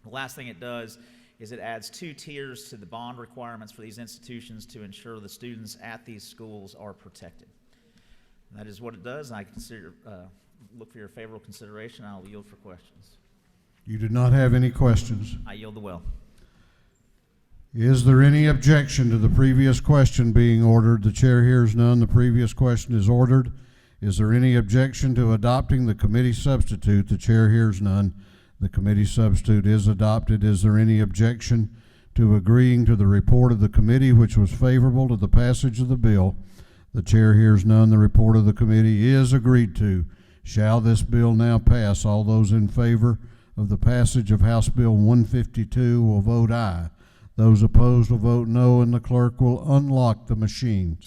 The last thing it does is it adds 2 tiers to the bond requirements for these institutions to ensure the students at these schools are protected. And that is what it does, and I look for your favorable consideration. I'll yield for questions. You did not have any questions. I yield the well. Is there any objection to the previous question being ordered? The chair hears none. The previous question is ordered. Is there any objection to adopting the committee substitute? The chair hears none. The committee substitute is adopted. Is there any objection to agreeing to the report of the committee, which was favorable to the passage of the bill? The chair hears none. The report of the committee is agreed to. Shall this bill now pass? All those in favor of the passage of House Bill 152 will vote aye. Those opposed will vote no, and the clerk will unlock the machine.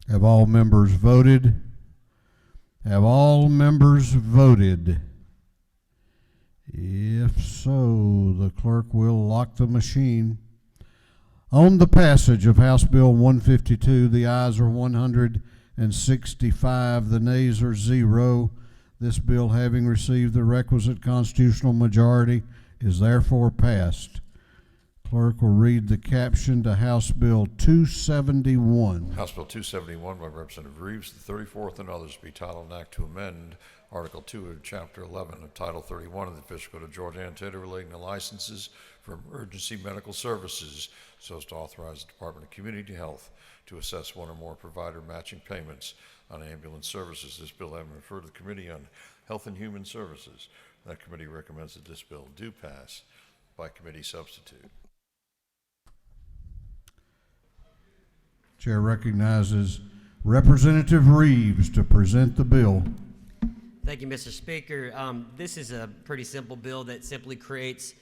Have all members voted? Have all members voted? If so, the clerk will lock the machine. On the passage of House Bill 152, the ayes are 165, the nays are 0. This bill, having received the requisite constitutional majority, is therefore passed. Clerk will read the caption to House Bill 271. House Bill 271 by Representative Reeves, the 34th, and others, be titled an act to amend Article 2 of Chapter 11 of Title 31 of the Official Code of Georgia annotated relating to licenses for emergency medical services so as to authorize the Department of Community Health to assess one or more provider matching payments on ambulance services. This bill having referred to the Committee on Health and Human Services. That committee recommends that this bill do pass by committee substitute. Chair recognizes Representative Reeves to present the bill. Thank you, Mr. Speaker. This is a pretty simple bill that simply creates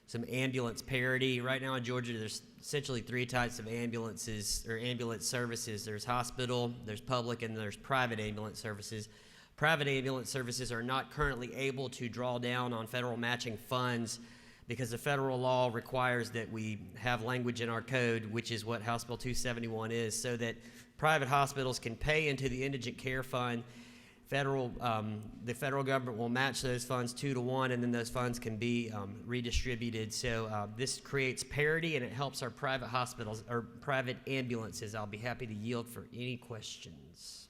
some ambulance parity. Right now in Georgia, there's essentially 3 types of ambulances or ambulance services. There's hospital, there's public, and there's private ambulance services. Private ambulance services are not currently able to draw down on federal matching funds because the federal law requires that we have language in our code, which is what House Bill 271 is, so that private hospitals can pay into the Indigent Care Fund. The federal government will match those funds 2 to 1, and then those funds can be redistributed. So this creates parity, and it helps our private hospitals or private ambulances. I'll be happy to yield for any questions.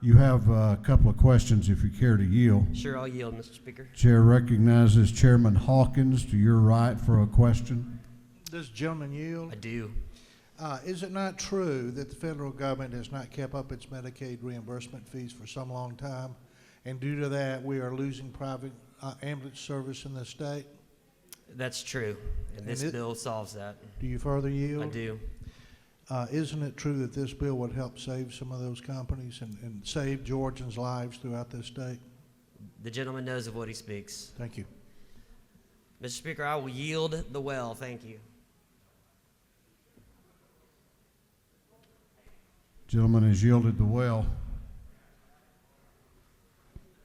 You have a couple of questions if you care to yield. Sure, I'll yield, Mr. Speaker. Chair recognizes Chairman Hawkins to your right for a question. Does the gentleman yield? I do. Is it not true that the federal government has not kept up its Medicaid reimbursement fees for some long time, and due to that we are losing private ambulance service in the state? That's true, and this bill solves that. Do you further yield? I do. Isn't it true that this bill would help save some of those companies and save Georgians' lives throughout this state? The gentleman knows of what he speaks. Thank you. Mr. Speaker, I will yield the well. Thank you. Gentleman has yielded the well.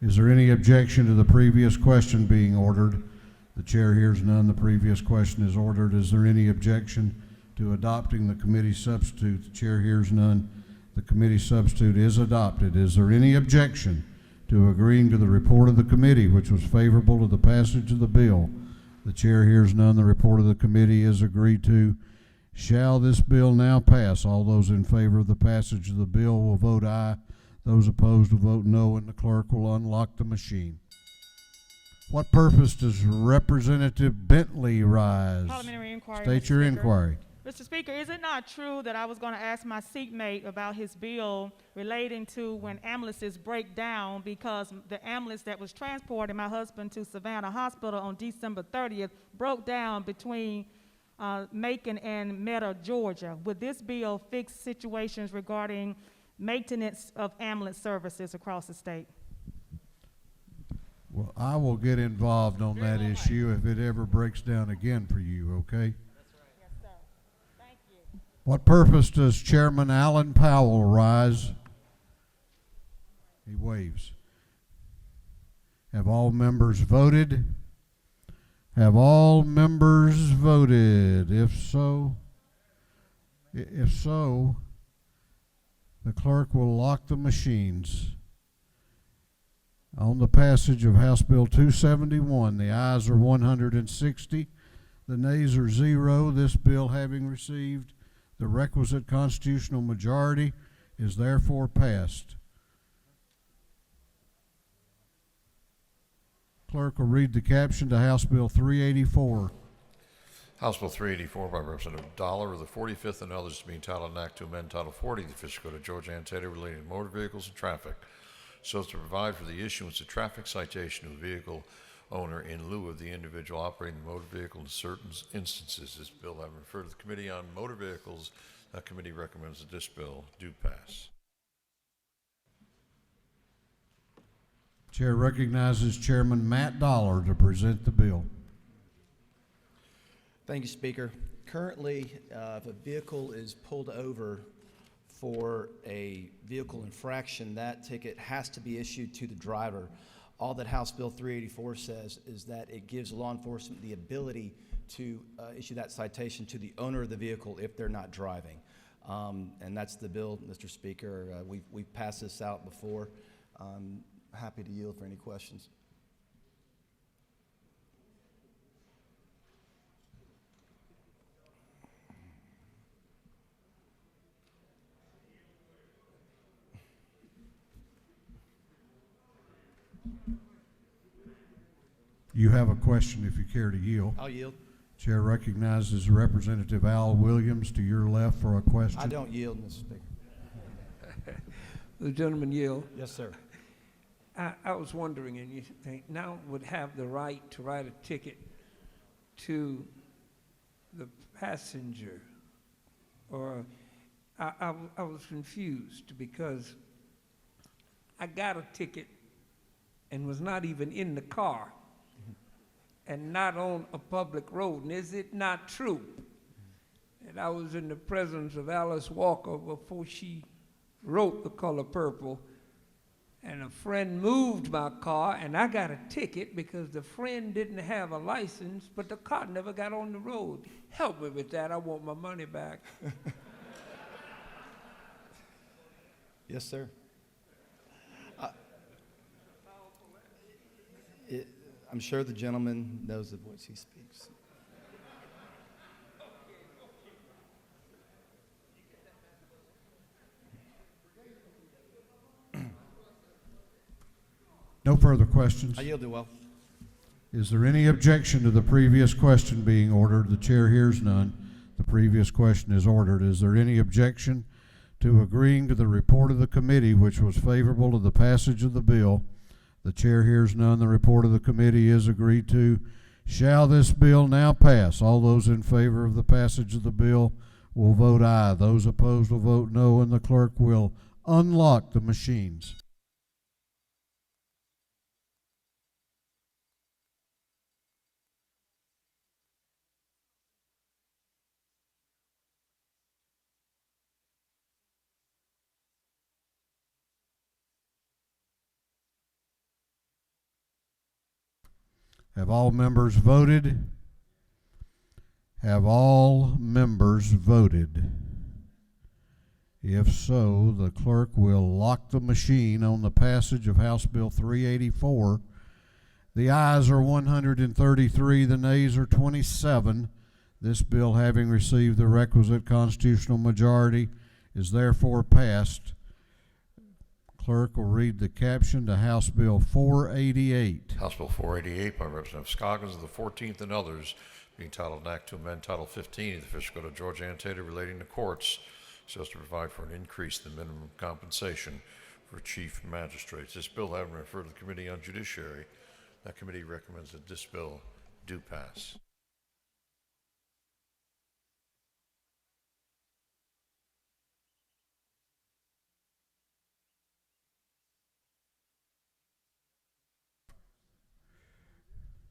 Is there any objection to the previous question being ordered? The chair hears none. The previous question is ordered. Is there any objection to adopting the committee substitute? The chair hears none. The committee substitute is adopted. Is there any objection to agreeing to the report of the committee, which was favorable to the passage of the bill? The chair hears none. The report of the committee is agreed to. Shall this bill now pass? All those in favor of the passage of the bill will vote aye. Those opposed will vote no, and the clerk will unlock the machine. What purpose does Representative Bentley rise? Parliamentary inquiry. State your inquiry. Mr. Speaker, is it not true that I was going to ask my seatmate about his bill relating to when ambulances break down, because the ambulance that was transporting my husband to Savannah Hospital on December 30th broke down between Macon and Meta, Georgia? Would this bill fix situations regarding maintenance of ambulance services across the state? Well, I will get involved on that issue if it ever breaks down again for you, okay? Yes, sir. Thank you. What purpose does Chairman Allen Powell rise? He waves. Have all members voted? Have all members voted? If so, the clerk will lock the machines. On the passage of House Bill 271, the ayes are 160, the nays are 0. This bill, having received the requisite constitutional majority, is therefore passed. Clerk will read the caption to House Bill 384. House Bill 384 by Representative Dollar of the 45th and others to be entitled an act to amend Title 40 of the Official Code of Georgia annotated relating to motor vehicles and traffic, so as to provide for the issuance of traffic citation to a vehicle owner in lieu of the individual operating the motor vehicle in certain instances. This bill having referred to the Committee on Motor Vehicles, that committee recommends that this bill do pass. Chair recognizes Chairman Matt Dollar to present the bill. Thank you, Speaker. Currently, if a vehicle is pulled over for a vehicle infraction, that ticket has to be issued to the driver. All that House Bill 384 says is that it gives law enforcement the ability to issue that citation to the owner of the vehicle if they're not driving. And that's the bill, Mr. Speaker. We've passed this out before. I'm happy to yield for any questions. You have a question if you care to yield. I'll yield. Chair recognizes Representative Al Williams to your left for a question. I don't yield, Mr. Speaker. The gentleman yield. Yes, sir. I was wondering, and you think now would have the right to write a ticket to the passenger, or I was confused because I got a ticket and was not even in the car and not on a public road. And is it not true that I was in the presence of Alice Walker before she wrote The Color Purple, and a friend moved my car and I got a ticket because the friend didn't have a license, but the car never got on the road? Help me with that. I want my money back. Yes, sir. I'm sure the gentleman knows the voice he speaks. No further questions. I yield to well. Is there any objection to the previous question being ordered? The chair hears none. The previous question is ordered. Is there any objection to agreeing to the report of the committee, which was favorable to the passage of the bill? The chair hears none. The report of the committee is agreed to. Shall this bill now pass? All those in favor of the passage of the bill will vote aye. Those opposed will vote no, and the clerk will unlock the machines. Have all members voted? Have all members voted? If so, the clerk will lock the machine on the passage of House Bill 384. The ayes are 133, the nays are 27. This bill, having received the requisite constitutional majority, is therefore passed. Clerk will read the caption to House Bill 488. House Bill 488 by Representative Scoggins of the 14th and others, being titled an act to amend Title 15 of the Official Code of Georgia Annotated relating to courts, so as to provide for an increase in the minimum compensation for chief magistrates. This bill having been referred to the Committee on Judiciary, that committee recommends that this bill do pass.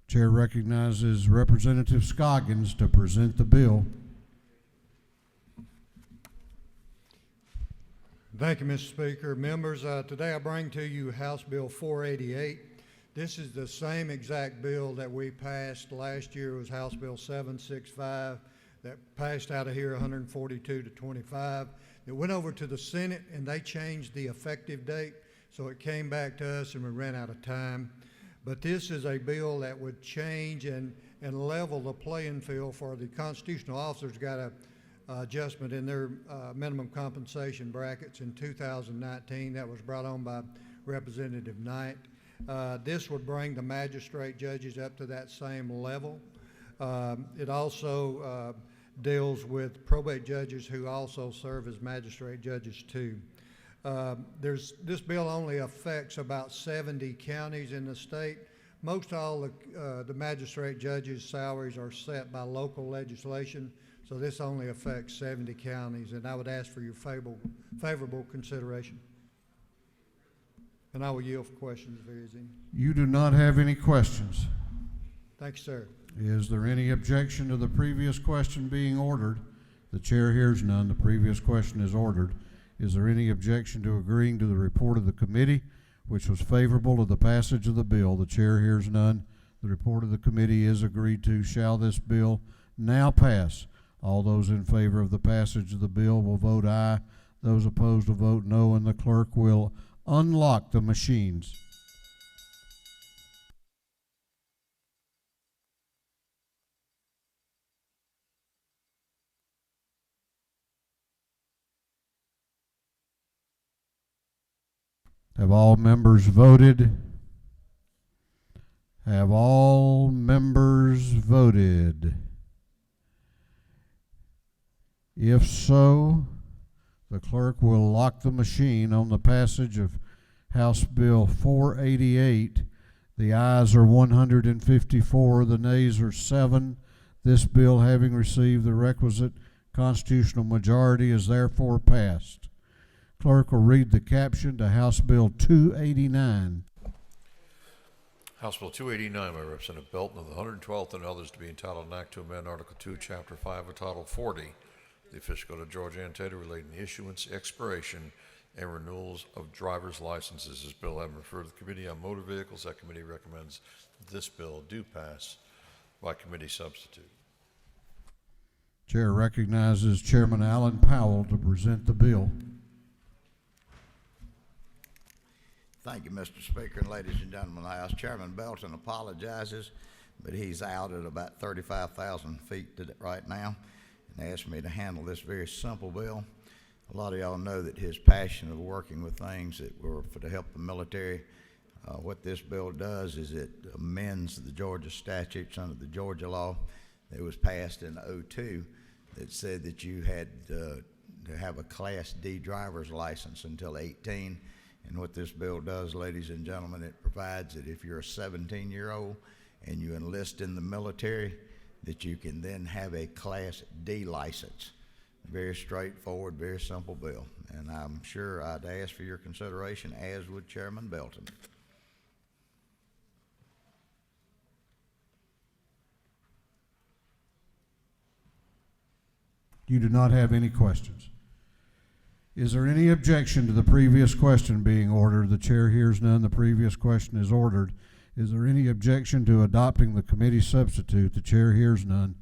Chair recognizes Representative Scoggins to present the bill. Thank you, Mr. Speaker. Members, today I bring to you House Bill 488. This is the same exact bill that we passed last year. It was House Bill 765 that passed out of here 142 to 25. It went over to the Senate and they changed the effective date, so it came back to us and we ran out of time. But this is a bill that would change and level the playing field for the constitutional officers. Got a adjustment in their minimum compensation brackets in 2019 that was brought on by Representative Knight. This would bring the magistrate judges up to that same level. It also deals with probate judges who also serve as magistrate judges too. This bill only affects about 70 counties in the state. Most all the magistrate judges' salaries are set by local legislation, so this only affects 70 counties, and I would ask for your favorable consideration. And I will yield for questions if there is any. You do not have any questions. Thank you, sir. Is there any objection to the previous question being ordered? The chair hears none. The previous question is ordered. Is there any objection to agreeing to the report of the committee, which was favorable to the passage of the bill? The chair hears none. The report of the committee is agreed to. Shall this bill now pass? All those in favor of the passage of the bill will vote aye. Those opposed will vote no, and the clerk will unlock the machines. Have all members voted? Have all members voted? If so, the clerk will lock the machine on the passage of House Bill 488. The ayes are 154, the nays are 7. This bill, having received the requisite constitutional majority, is therefore passed. Clerk will read the caption to House Bill 289. House Bill 289 by Representative Belton of the 112th and others, to be entitled an act to amend Article 2, Chapter 5 of Title 40, the Official Code of Georgia Annotated relating to the issuance, expiration, and renewals of driver's licenses. This bill having referred to the Committee on Motor Vehicles, that committee recommends that this bill do pass by committee substitute. Chair recognizes Chairman Alan Powell to present the bill. Thank you, Mr. Speaker, and ladies and gentlemen of the House. Chairman Belton apologizes, but he's out at about 35,000 feet right now and asked me to handle this very simple bill. A lot of y'all know that his passion of working with things that were to help the military. What this bill does is it amends the Georgia statutes under the Georgia law that was passed in '02 that said that you had to have a Class D driver's license until 18. And what this bill does, ladies and gentlemen, it provides that if you're a 17-year-old and you enlist in the military, that you can then have a Class D license. Very straightforward, very simple bill. And I'm sure I'd ask for your consideration, as would Chairman Belton. You do not have any questions. Is there any objection to the previous question being ordered? The chair hears none. The previous question is ordered. Is there any objection to adopting the committee substitute? The chair hears none.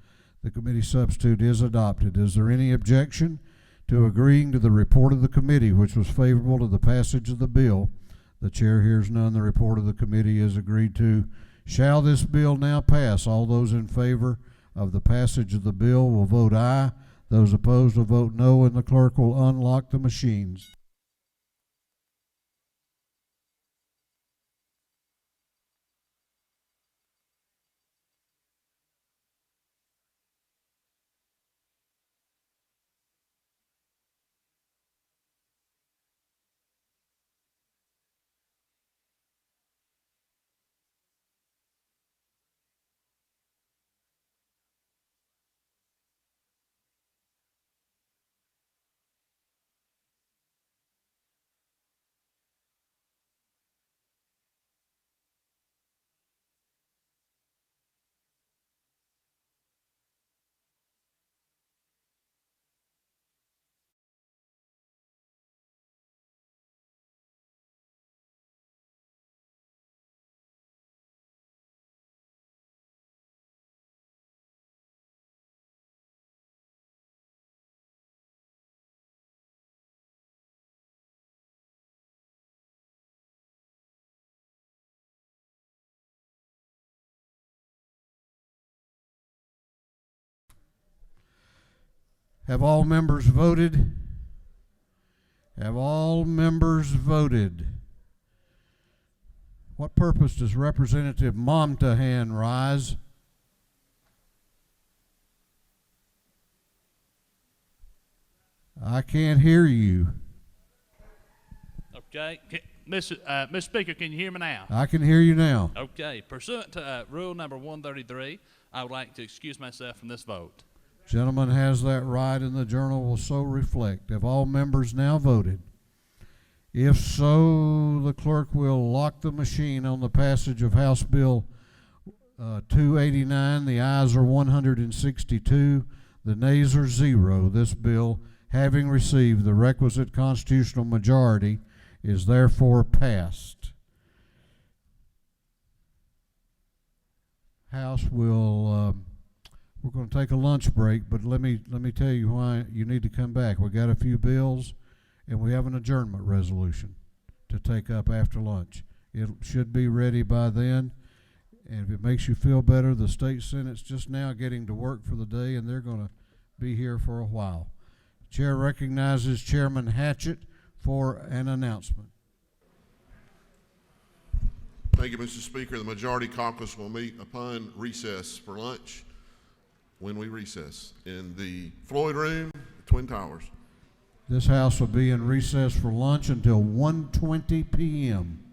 The committee substitute is adopted. Is there any objection to agreeing to the report of the committee, which was favorable to the passage of the bill? The chair hears none. The report of the committee is agreed to. Shall this bill now pass? All those in favor of the passage of the bill will vote aye. Those opposed will vote no, and the clerk will unlock the machines. Have all members voted? Have all members voted? What purpose does Representative Momtahan rise? I can't hear you. Okay. Mr. Speaker, can you hear me now? I can hear you now. Okay. Pursuant to rule number 133, I would like to excuse myself from this vote. Gentleman has that right, and the journal will so reflect. Have all members now voted? If so, the clerk will lock the machine on the passage of House Bill 289. The ayes are 162. The nays are 0. This bill, having received the requisite constitutional majority, is therefore passed. House will... we're going to take a lunch break, but let me tell you why you need to come back. We got a few bills, and we have an adjournment resolution to take up after lunch. It should be ready by then, and if it makes you feel better, the state senate's just now getting to work for the day, and they're going to be here for a while. Chair recognizes Chairman Hatchett for an announcement. Thank you, Mr. Speaker. The majority caucus will meet upon recess for lunch. When we recess in the Floyd Room, Twin Towers. This house will be in recess for lunch until 1:20 p.m.